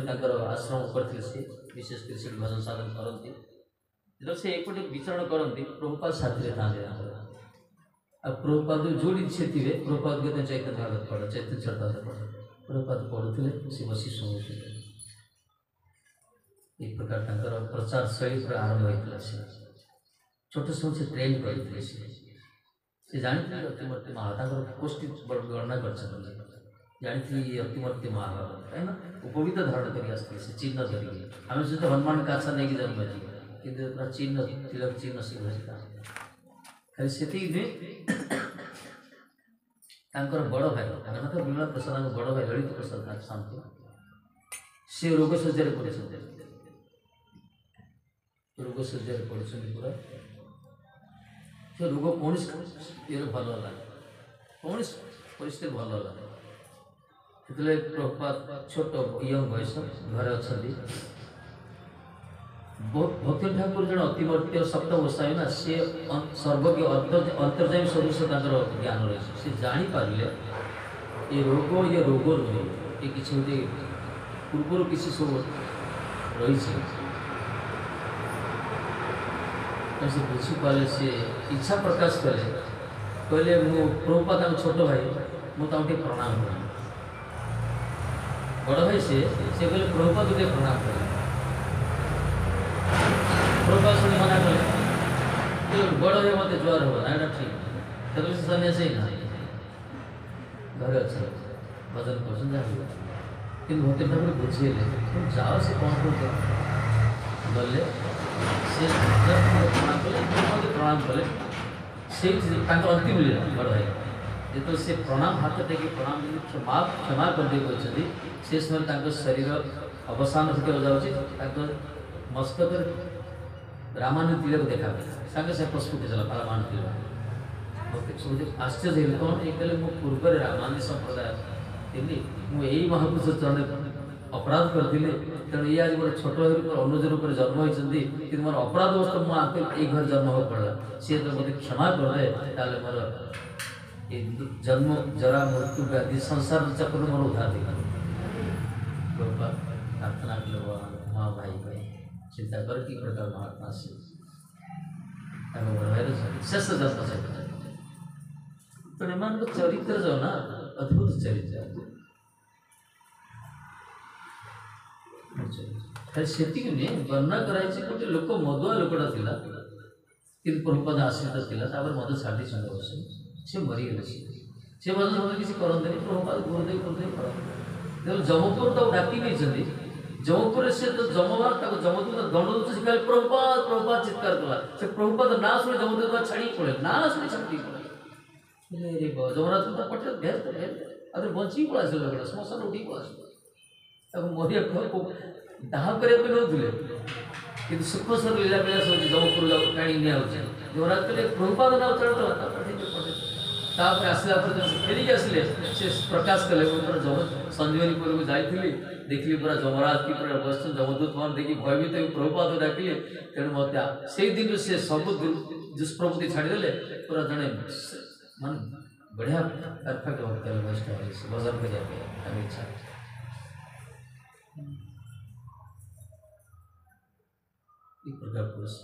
आश्रम करते से विशेषकर से भजन साधन करती जो से एपटे विचरण करती प्रभुपाद साथी था प्रभुपाद जोड़ी से थे प्रभुपाद को चैतन्य भागवत पढ़ चैतन्य चरतार्थ पढ़ प्रभुपाद पढ़ुले से बसी शुणुले एक प्रकार प्रचार शैली पूरा आरंभ होता से छोट समय से ट्रेन करते से जानते अतिमूर्ति महाभारत गोष्ठी गणना कर जानते अतिमूर्ति महाभारत है ना उपवित धारण कर चिन्ह धरिए आम सहित हनुमान काछा नहीं जन्म कि चिन्ह तिलक चिन्ह से खाली से बड़ भाई जगन्नाथ विमला प्रसाद बड़ भाई ललित प्रसाद शांति से रोग शଯ୍ୟାରେ पड़े रोग शଯ୍ୟାରେ पड़े पूरा से रोग कौन ये भल है कौन परिस्थिति भल है से प्रभुपाद छोट यंग बयस घर अच्छा भक्ति ठाकुर जन अतिमर्त्य सप्तम गोसाई ना सी सर्वज्ञ अंतर्जामी सदृश ज्ञान रही से जापारे ये रोग नुहे ये किसी गोटे पूर्वर किसी सब रही से बुझीपारे से इच्छा प्रकाश कले कहले मु प्रभुपाद छोट भाई मुझे प्रणाम कर बड़ भाई से कहले प्रभुपाद गोटे प्रणाम कर प्रभुपाद शुणी मना कले बड़ भाई मत जुआर हम ना ठीक तब से सन्यासी ना घर अच्छा भजन कर भक्ति ठाकुर बुझेले तुम जाओ से कौन कर गले से प्रणाम कले प्रणाम कले से अंतिम लीला बड़ भाई जो से प्रणाम हाथ टेक प्रणाम क्षमा क्षमा करदे कहते से समय शरीर अवसान होकर जाऊँगी मस्तक रामायण तिलक देखा सागे से प्रस्फुट चला रामायण तिलक आश्चर्य कौन ये कहले मो पूर्व रामायण संप्रदाय थी मुझे महापुरुष चरण अपराध करती तेणु ये आज गोटे छोट अनुज रूप जन्म होती कि मोर अपराध अवस्था मुझे ये घर जन्म हो पड़ा सी तो मत क्षमा करदे ताले मोर ये जन्म जरा मृत्यु व्याधि संसार चक्र मोर उधार देखा प्रार्थना कले माँ भाई भाई चिंता कर कि प्रकार महात्मा से शेष जन्म से तो मान चरित्र जो ना अद्भुत चरित्र खाली से वर्णना कराई गोटे लोक मदुआ लोकटा था कि प्रभुपाद आश्रित था मद छाड़ी चंद वर्ष से मरीगले से भजन किसी करते प्रभुपाद गुरुदेव गुरुदेव करते जमपुर तो डाकी नहीं जमपुर से तो जमवार जमदूत दंड से खाली प्रभुपाद प्रभुपाद चित्कार कला से प्रभुपाद ना शुणे जमदूत छाड़ी पड़े ना शुणे छाड़ी पड़े रे जगन्नाथ तो पटे भेद अरे बंची पड़ा से लगड़ा समस्या उठी पड़ा तब मोरिया को दाह करे पे नउथिले कि सुख सर लीला विलास हो जमपुर जा काणी ने होचे जगन्नाथ के प्रभुपाद ना चलतो पटे तापर आसला पर फेरिक आसले से प्रकाश कले जम संजीवनीपुर को जाइली देखली पूरा जमराज की पूरा बस जमदूत मान देखी भयभीत प्रभुपाद डाकिले तेणु मत से दिन से सब दुष्प्रवृत्ति छाड़देले पूरा जड़े मान बढ़िया परफेक्ट भक्त वैष्णव भजन कर इच्छा प्रकार पुरुष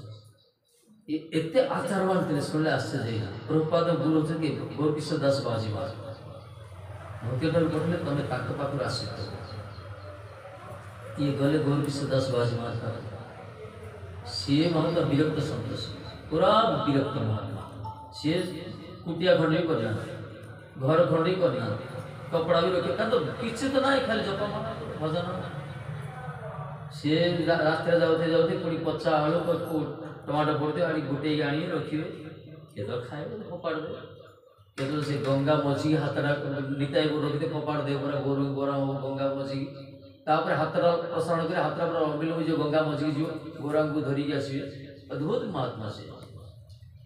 एते आचारवान थे शुणिले आश्चर्य प्रभुपाद गुरु होती गौरकिशोर दास बाबाजी महाराज भक्तिलाल कहले तमें ताक पाखर आश्रित ये गले गौरकिशोर दास बाबाजी महाराज सी महात्मा विरक्त संतोष पूरा विरक्त महात्मा सी कुटिया खंडे करना घर खंडे करना कपड़ा भी रखे तो किसी तो ना खाली जप भजन सी रास्ते जाते जाते पुणी पचा आलू टमाटो पड़ते आड़ी गुटे आनी रखिए ये तो खाए फोपाड़ दे ये तो से गंगा मछी हाथरा निताई को रखते फोपाड़ दे पूरा गोरू गोरा गंगा मछी तापर हाथरा प्रसारण कर हाथरा पर अमिल जो गंगा मछी जो गोरा को धरिक आसवे अद्भुत महात्मा से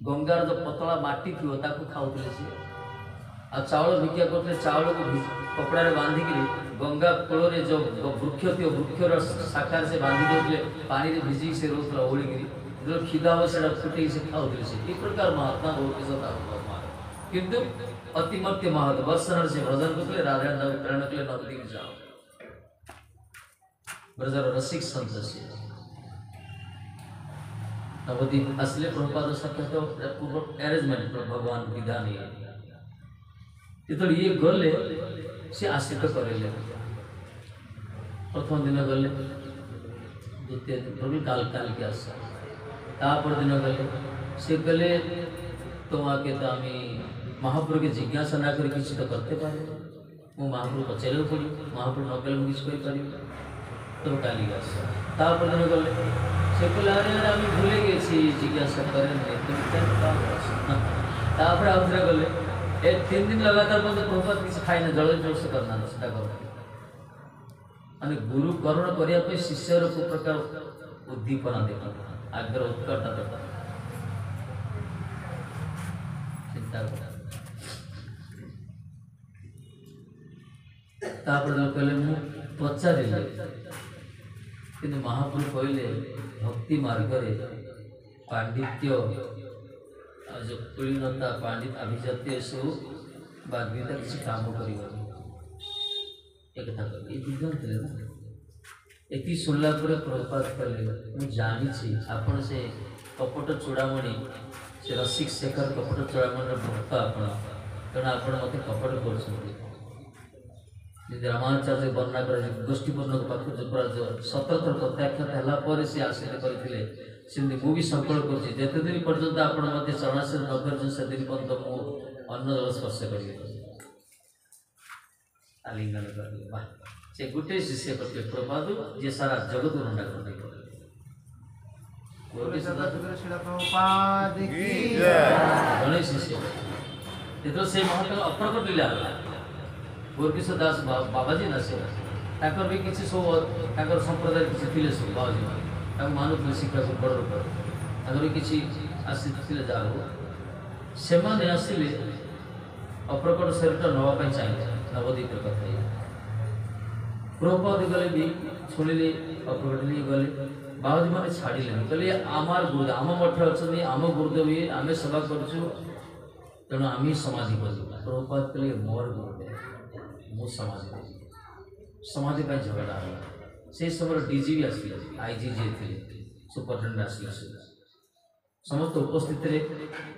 गंगार जो पतला माटी थी ताको खाऊले सी आ चावल भिक्षा करते चावल को कपड़ा बांधिक गंगा कूल जो वृक्ष थी वृक्षर शाखार से बांधि देते पानी में भिजिक से रोकला ओढ़िकी जो खिदा हो से फुटे से खाऊले से एक प्रकार महात्मा किंतु अतिमत्य महात्मा वर्षण से भजन करते राधा प्रेरण के नदी में जाओ ब्रजर रसिक संत से नवदीप असले प्रभुपाद साक्षात पूर्व अरेंजमेंट भगवान विधान ये गले से आश्रित करेले प्रथम दिन गले द्वितीय दिन काल काल के आशा तापर दिन गले से गले तो आके तो आम महाप्रभु के जिज्ञासा ना कर किसी तो करते पारे मु महाप्रभु पचारे पड़ी महाप्रभु न कले किसी करें तो काली आशा तापर दिन गले से कहले अरे आम भूले गए जिज्ञासा करें तापर आउे गले ए 3 दिन लगातार बंद प्रभुपाद किसी खाई ना जल जोर से करना सीधा कर गुरु करुण करने शिष्यर को प्रकार उद्दीपना देता आग्रह उत्कट देता चिंता कहले मु पचारे कि महाप्रभु कहले भक्ति मार्ग पांडित्य जो कुलीनता पांडित अभिजात्य सो बागीता किसी काम कर विद्वान थे ना ये शुणला प्रभुपाद कले मुझे जानी आपण से कपट चूड़ामणि से रसिक शेखर कपट चूड़ामणि भक्त आपण तेना आप मत कपट कर रामाचार्य वर्णना कर गोष्ठीपूर्ण पाख जो 17 थर प्रत्याख्यात है सी आश्रित करते सेमती मुझे संकल्प करते दिन पर्यंत आप चरणाश्रय न कर से दिन पर्यंत मु अन्न जल स्पर्श कर आलिंगन कर वाह से गोटे शिष्य करते प्रभुपाद जे सारा जगत रंडा कर जड़े शिष्य जो से महात्मा अप्रकट लीला गौरकिशोर दास बाबाजी ना से भी किसी सब संप्रदाय किसी थे सब बाबाजी मानुले शिक्षा को बड़ रूप किसी आसी जाओ से आसिले अप्रकट शरीर नापी चाहिए नवदीप कथा प्रभुपाद गले भी शुणिले अप्रकट नहीं गले बाबाजी मैंने छाड़े कहले आमार गुरुदेव आम मठ अच्छे आम गुरुदेव ये आम सेवा करूँ तेणु आम समाधि कलु प्रभुपाद कहले मोर गुरुदेव मु समाधि समाधि झगड़ा से समय डीजी भी आसले आईजी जी थे सुपरिटेडेंट आसले समस्त उपस्थित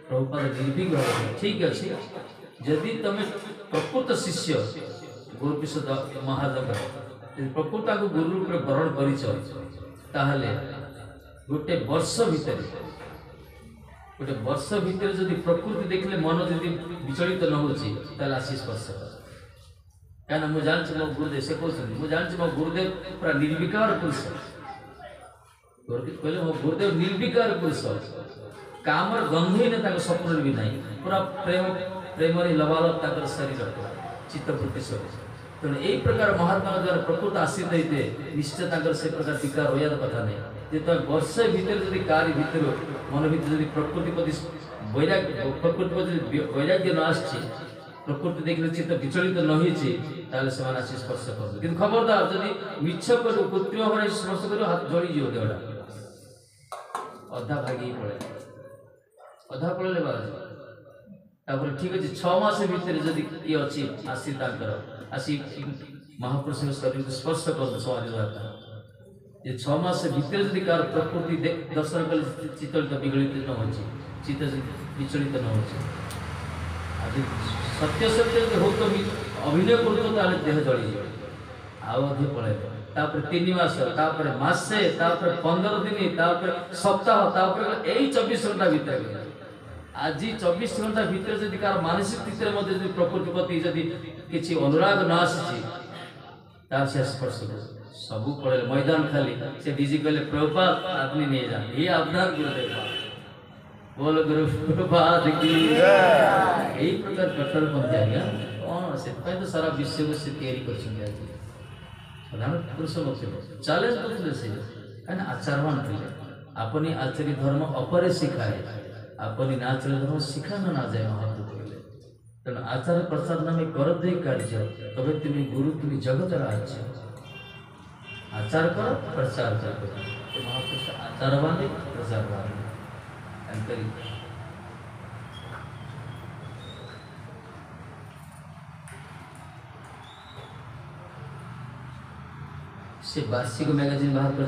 प्रभुपाद निर्भीक भाव ठीक अच्छे जदि तुम प्रकृत शिष्य गौरकिशोर महाराज प्रकृता को गुरु रूप में ग्रहण कर गोटे वर्ष भितर जदि प्रकृति देखले मन जदि विचलित न हो आशी स्पर्श कहीं मुझे जानी मो गुरुदेव से कहते मुझे जानी मो गुरुदेव पूरा निर्विकार पुरुष कहले मो गुरुदेव निर्विकार पुरुष कामर गंध ही ना स्वप्न भी ना पूरा प्रेम प्रेम लबालब शरीर चित्तवृत्ति सब तेणु यही प्रकार महात्मा द्वारा प्रकृत आश्रित होते निश्चय से प्रकार टीका रहा कथा नहीं जे तुम वर्ष भितर जब कारी भितर मन भर जब प्रकृति प्रति वैराग्य प्रकृति प्रति वैराग्य न आसी प्रकृति देखने चित्त विचलित न होने आसी स्पर्श कर कि खबरदार जब मिछ कर कृत्रिम भाव स्पर्श कर हाथ जली देहटा अधा भागी पड़े अधा पड़े तापर ठीक अच्छे 6 मास भितर जब ये अच्छी आसी आसी महापुरुष शरीर को स्पर्श कर समाधि द्वारा ये 6 मास भितर जब कार प्रकृति दर्शन कले चित्त विगलित न हो चित्त विचलित न हो सत्य सत्य हो तो अभिनय कर देह जली आधे पड़े तापर 3 मास तापर मासे तापर 15 दिन तापर सप्ताह तापर यही 24 घंटा भीतर आज 24 घंटा भीतर जब कार मानसिक स्थिति प्रकृति प्रति जदि किसी अनुराग न आसी तार से स्पर्श सबू पड़े मैदान खाली से डीजी कहले प्रभुपाद आपनी नहीं जान ये अपनार गुरुदेव बोल गुरु प्रभुपाद की यही प्रकार कठोर पंथी आज्ञा कौन से तो सारा विश्व को से तैयारी कर साधारण पुरुष चैलेंज करते से कहीं आचारवान थे अपनी आचार्य धर्म अपरे शिखाए अपनी नाचर धर्म शिखाना ना जाए महाप्रभु कहले तेणु आचार्य प्रसाद नाम कर दे कार्य तबे तुम्हें गुरु तुम्हें जगत राज्य आचार करो प्रचार करो महापुरुष आचारवान प्रचारवान से वार्षिक मैगजीन बाहर कर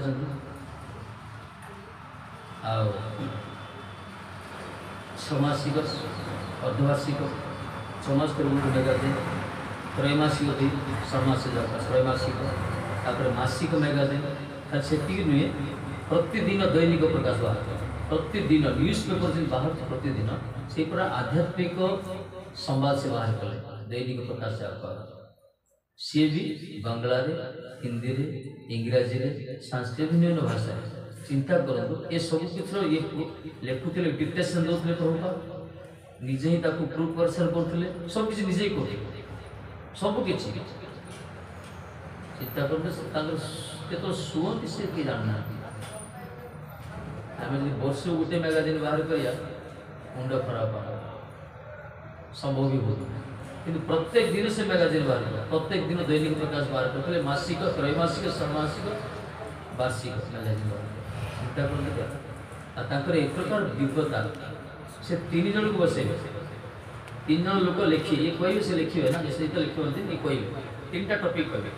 छमासिक अर्धवार्षिक 6 मास कर मैगजीन त्रैमासिक षमासिक त्रैमासिक तापर मासिक मैगजीन से नुहे प्रतिदिन दैनिक प्रकाश बाहर प्रतिदिन न्यूज पेपर जो बाहर प्रतिदिन से पूरा आध्यात्मिक संवाद से बाहर कले दैनिक प्रकाश से सी भी बांग्ला हिंदी इंग्राजी संस्कृत विभिन्न भाषा चिंता करूँ ये सब किसी ये लिखुले डिक्टेसन दौले प्रभुपाद निजे ही प्रूफ करसार करते सब किसी निजे ही कर सबकि चिंता करते शुअती से किए जानना आम जो वर्ष गोटे मैगजीन बाहर करिया मुंड खराब संभव भी बहुत कि प्रत्येक दिन से मैगजीन बाहर कर प्रत्येक दिन दैनिक प्रकाश बाहर करते मासिक त्रैमासिक षमासिक वार्षिक मैगजीन बाहर चिंता कर एक प्रकार दिव्यता से 3 जन को बसे 3 जन लोक लिखी ये कहे से लिखे ना जैसे तो लिखे ये कहे 3टा टॉपिक कहे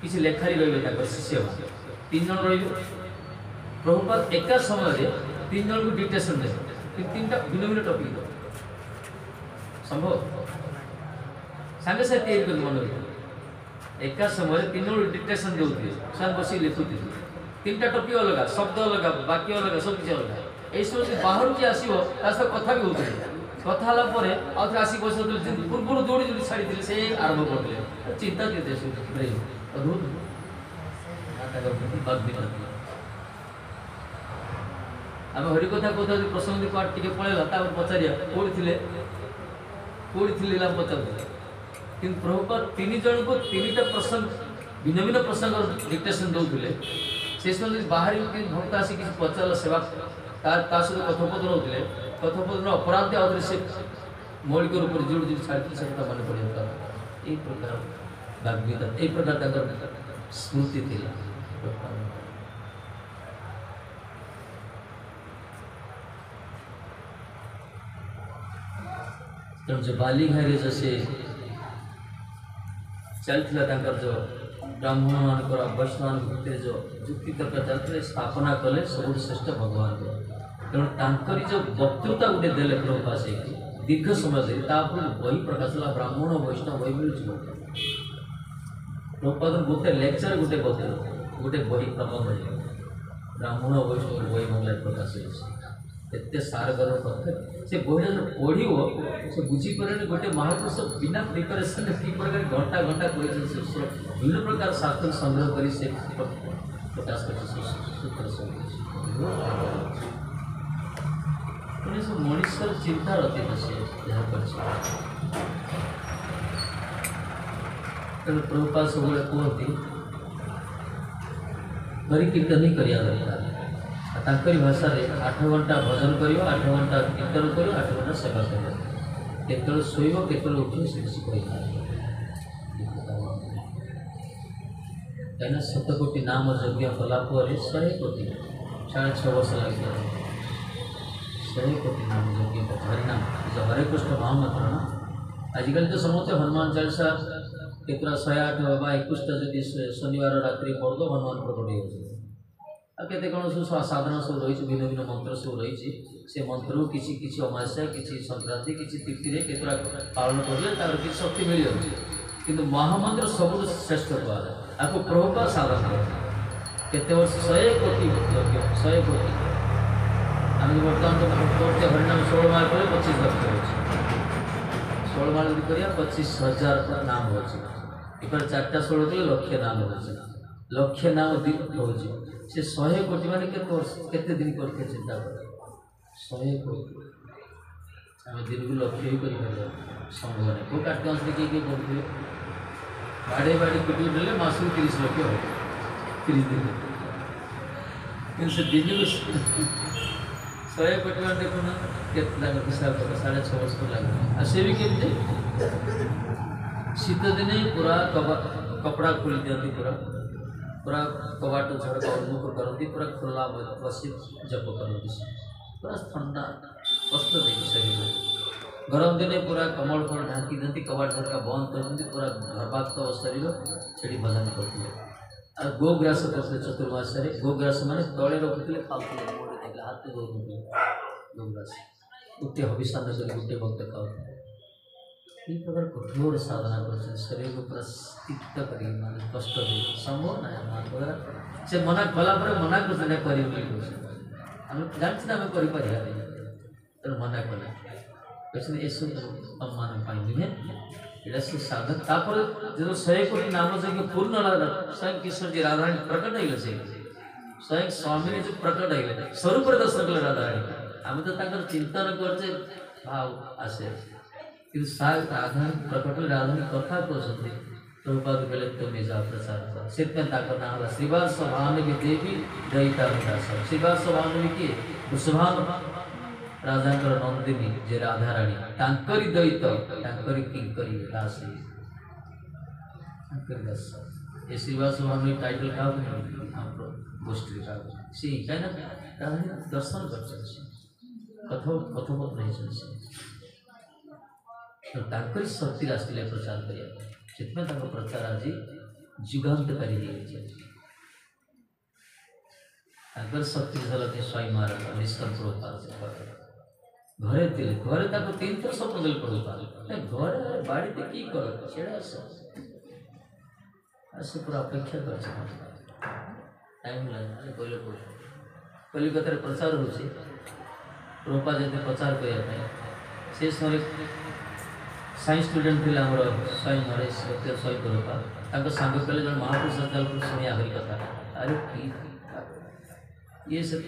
किसी लेखारी रही शिष्य 3 जन रही प्रभुपाद एका समय 3 जन को डिक्टेसन दे 3टा भिन्न भिन्न टॉपिक संभव सांगे साथ तैयारी कर मन एका समय 3 जन डिक्टेसन देते साथ बस लिखुते 3टा टॉपिक अलग शब्द अलग वाक्य अलग सब किसी अलग ये सब बाहर किए आसो कथा भी होते कथा है आउे आसिक बस पूर्व दौड़ी जो छाड़ी से आरंभ करते चिंता करते अद्भुत आम हरिकथा कहते प्रसंग टे पलैला पचार कौटी पचार कि प्रभुपाद 3 जन को 3टा प्रसंग भिन्न भिन्न प्रसंग डिक्टेसन दौले से समय बाहर भक्त आसिक किसी पचार सेवा सहित कथोपकथन होते कथोपकथन अपराध आदि से मौलिक रूप से जोड़ जो छाड़ी से मन पड़ा यही प्रकार वाग्मीता यही प्रकार स्मृति थी तेणु जो बाली घाई जैसे चलता जो ब्राह्मण मान वैष्णव भितर जो जुक्ति तर्क चलते स्थापना कले सब श्रेष्ठ भगवान को तेणु जो वक्तृता गोटे देले प्रभुपाद से दीर्घ समय से बही प्रकाश है ब्राह्मण वैष्णव बही मिलूँ प्रभुपाद गोटे लेक्चर गोटे गोटे बही प्रबंध ब्राह्मण वैष्णव बही बांग्ला प्रकाश एते सारगर कथा से बही पढ़ो से बुझीपर गोटे महापुरुष बिना प्रिपेरेसन कि प्रकार घंटा घंटा विभिन्न प्रकार शास्त्र संग्रह कर प्रकाश कर मनुष्य चिंतार अतीत से जहाँ कर प्रभुपाद सब कहती हरि कीर्तन ही करिया दरकार ताकरी भाषा रे 8 घंटा भजन करियो 8 घंटा कीर्तन करियो 8 घंटा सेवा करियो केतल सोइबो केतल उठियो से किसी कोई कहना 7 कोटी नाम यज्ञ कला पर 100 कोटी 6.5 वर्ष लग गया 100 कोटी नाम यज्ञ हरिनाम जो हरे कृष्ण महामंत्र ना आजकल तो समझते हनुमान चालीसा केतरा 108 बाबा 21टा जदि शनिवार रात्रि पढ़ दो हनुमान प्रकट हो केते कौन सब साधना सब रही भिन्न भिन्न मंत्र सब रही से मंत्र किसी किसी अमावस्या किसी संक्रांति किसी तिथि केतरा पालन करें किसी शक्ति मिल जाए किंतु महामंत्र सब श्रेष्ठ कहा आपको प्रभुपाद साधना केते वर्ष 100 कोटी 100 कोटी आम बर्तमान तो हरिनाम 16 माल पर 25 लक्ष हो 16 माल कर 25,000 नाम हो 4टा 16 कले लक्ष्य नाम हो लक्ष्य नाम हो से 100 कोटी मान केते दिन करके चिंता कर 100 कोटी आम दिन को लक्ष्य ही कर संभव नहीं को कार्तिक किए किए पढ़ुए बाड़े बाड़ी कोटी देले मास 30 लक्ष हो 30 दिन से दिन को 100 कोटी मान देखो ना कितना हिसाब कर 6.5 वर्ष लगे आ से भी केमते शीत दिने पूरा कपड़ा खोल दिखती पूरा कबाट झड़का उन्मुख करती पूरा खुला बसी जप करती पूरा ठंडा वस्त्र देखिए शरीर गरम दिने पूरा कमल फल ढांकी दिखती कबाट झड़का बंद कर दिखती पूरा गर्भाक्त शरीर छेड़ी भजन करती और गोग्रास करते चतुर्मास गोग्रास मान तले रखुते खाते हाथ धोते गोग्रास गोटे हविषान्न कर गोटे भक्त खाऊ ये प्रकार कठोर साधना कर शरीर को पूरा स्थित कर कष्ट दे संभव ना से मना कला मना कर जानते आम कर मना कले ये सब सम्मान पाई नुहे यहाँ से साधन तापर जो 100 कोटी नाम यज्ञ पूर्ण स्वयं किशोर जी राधाराणी प्रकट है स्वयं स्वामी जो प्रकट है स्वरूप दर्शन कले राधाराणी आम तो चिंतन करते भाव आसे कि राधाराणी प्रकट राधाराणी कथा कहते प्रभुपाद बोले तुम्हें जा प्रचार कर से ना होला श्रीवास भानुवी देवी दयिता विकास श्रीवास भानुवी किए वृषभानु राजांकर नंदिनी जे राधाराणी तांकरी दयित तांकरी किंकरी दासी तांकरी दास ये श्रीवास भानुवी टाइटल का गोष्ठी का सी क्या ना राधाराणी दर्शन करते कथोपत नहीं चलते तांकरी शक्ति आसते प्रचार करिया से प्रचार आज जुगांतकारी शक्ति झलके स्वयं महाराज निष्कम प्रभुपाद घरे दिले घरे 3 थर स्वप्न दिल प्रभुपाद घरे बाड़ी कि कर पूरा अपेक्षा कर टाइम लगे कहले कलिकतार प्रचार हो प्रभुपाद जो प्रचार करने से समय साइंस स्टूडेंट थे आम स्वयं महाराज सत्य स्वयं प्रभुपाद सांग कहले जो महापुरुष शुणी आगरी कथा अरे कि ये सब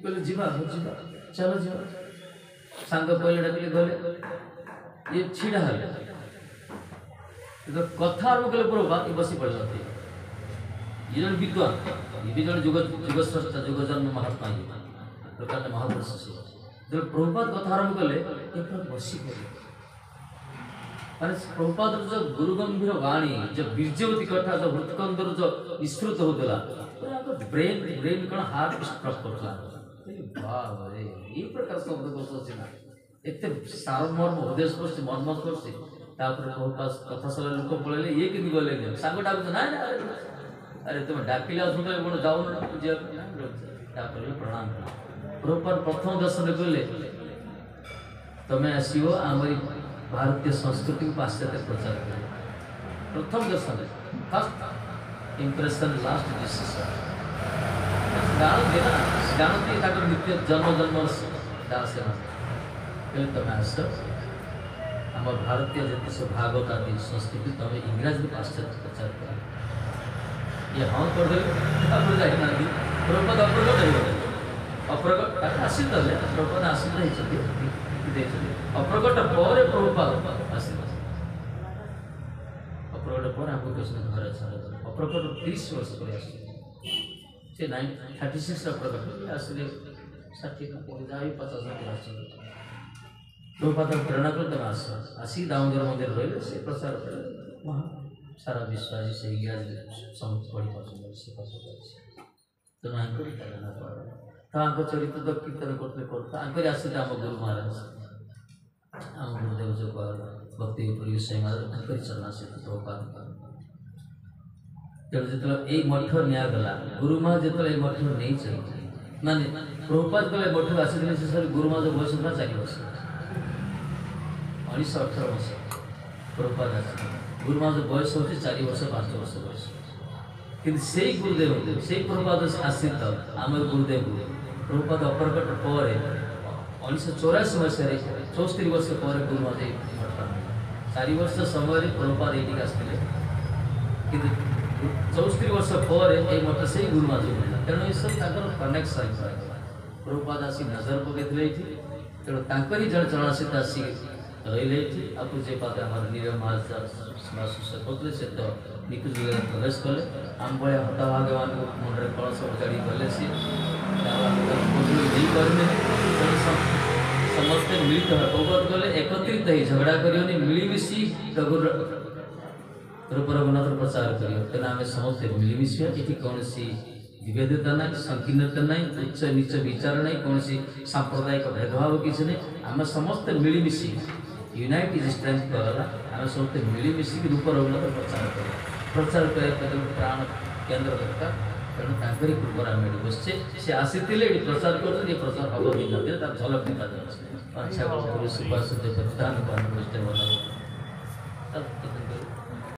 कहले जीवा चलो जीवा सांग कहले डाकिले गले ये छिड़ा है तो कथा आरम्भ कले प्रभुपाद बसी पड़े ये जन विद्वान ये भी जन जुगस्रष्टा जुगजन्म महात्मा प्रकार महापुरुष से जो प्रभुपाद कथा आरम्भ कले बसी पड़े माने प्रभुपाद जो गुरु गंभीर वाणी जो बीर्जवती कथा जो हृत्कंदर जो विस्तृत होता ब्रेन ब्रेन कौन हार्ट स्ट्रक करता ये प्रकार शब्द को सोचना एत सारमर्म हृदय स्पर्श मर्म स्पर्श प्रभुपाद कथा सब लोक पड़े ये कि गले सांग डाक ना अरे तुम डाकिले कौन जाऊ प्रणाम प्रभुपाद प्रथम दर्शन कहले तुम्हें आसो आमरी भारतीय संस्कृति को पाश्चात्य प्रचार कर प्रथम दर्शन फर्स्ट इम्प्रेशन लास्ट डिसीजन जानते ना जानते नित्य जन्म जन्म दास कहले तुम आस आम भारतीय जति सब भागवत आदि संस्कृति तुम इंग्राजी पाश्चात्य प्रचार कर ये हाँ करदे जाइना प्रभुपद अप्रकट हो अप्रकट आसीते प्रभुपद आसीते अप्रकट पर प्रभुपद आसीते अप्रकट पर आपको कृष्ण घर छाड़ अप्रकट 30 वर्ष पर आस 36 अप्रकट आसिले 60 50 प्रभुपाद प्रेरणा कर तुम आसी दामोदर मंदिर रही से प्रचार कर सारा विश्वासी से इंग्राजी समझ पढ़ी पार्टी से तेनाली चरित्र तो कीर्तन करते करते आसते आम गुरु महाराज आम गुरुदेव जो भक्ति पूर्वी से महाराज चलना से प्रभुपाद तेणु जो मठ निगला गुरुमा जो मठ नहीं चाहिए माने प्रभुपाद जो मठ आसी से गुरुमा जो बयस था 4 वर्ष 1918 वर्ष प्रभुपाद आस गुरुमा जो बयस हो 4 वर्ष 5 वर्ष बयस कि से गुरुदेव से प्रभुपाद आश्रित आम गुरुदेव प्रभुपाद अप्रकट पर 1984 मसीह 64 वर्ष पर गुरुमा मठ 4 वर्ष समय प्रभुपाद ये आसते कि 64 वर्ष पर मठ से गुरुमा मिलला तेणु ये सब कनेक्शन प्रभुपाद आसी नजर पकड़े तेणु तरी जन चलनाशीत आसी रही आप पूज्य पाद आम नीरव महाराज करते से तो निकुज प्रवेश कले आम भाया हताभाग मान मुंडे कलश उजाड़ी गले सी समस्ते मिलित प्रभुपाद गले एकत्रित ही झगड़ा करियोनी मिलमिशी रूप रघुनाथ प्रचार करियो तेना आम समस्ते मिलमिशिया ये कौन विभेदता ना संकीर्णता ना उच्च नीच विचार ना कौन सांप्रदायिक भेदभाव किसी नहीं आम समस्ते मिलमिशी यूनाइट इज स्ट्रेंथ कहला आम समस्ते मिलमिशी रूप रघुनाथ प्रचार करने प्राण केन्द्र दरकार तेणु तांकरी कृपा आम ये बसचे सी आसी प्रचार कर प्रचार हम दिन झलक दिखा जाए अच्छा गुरु सुभाष प्रधान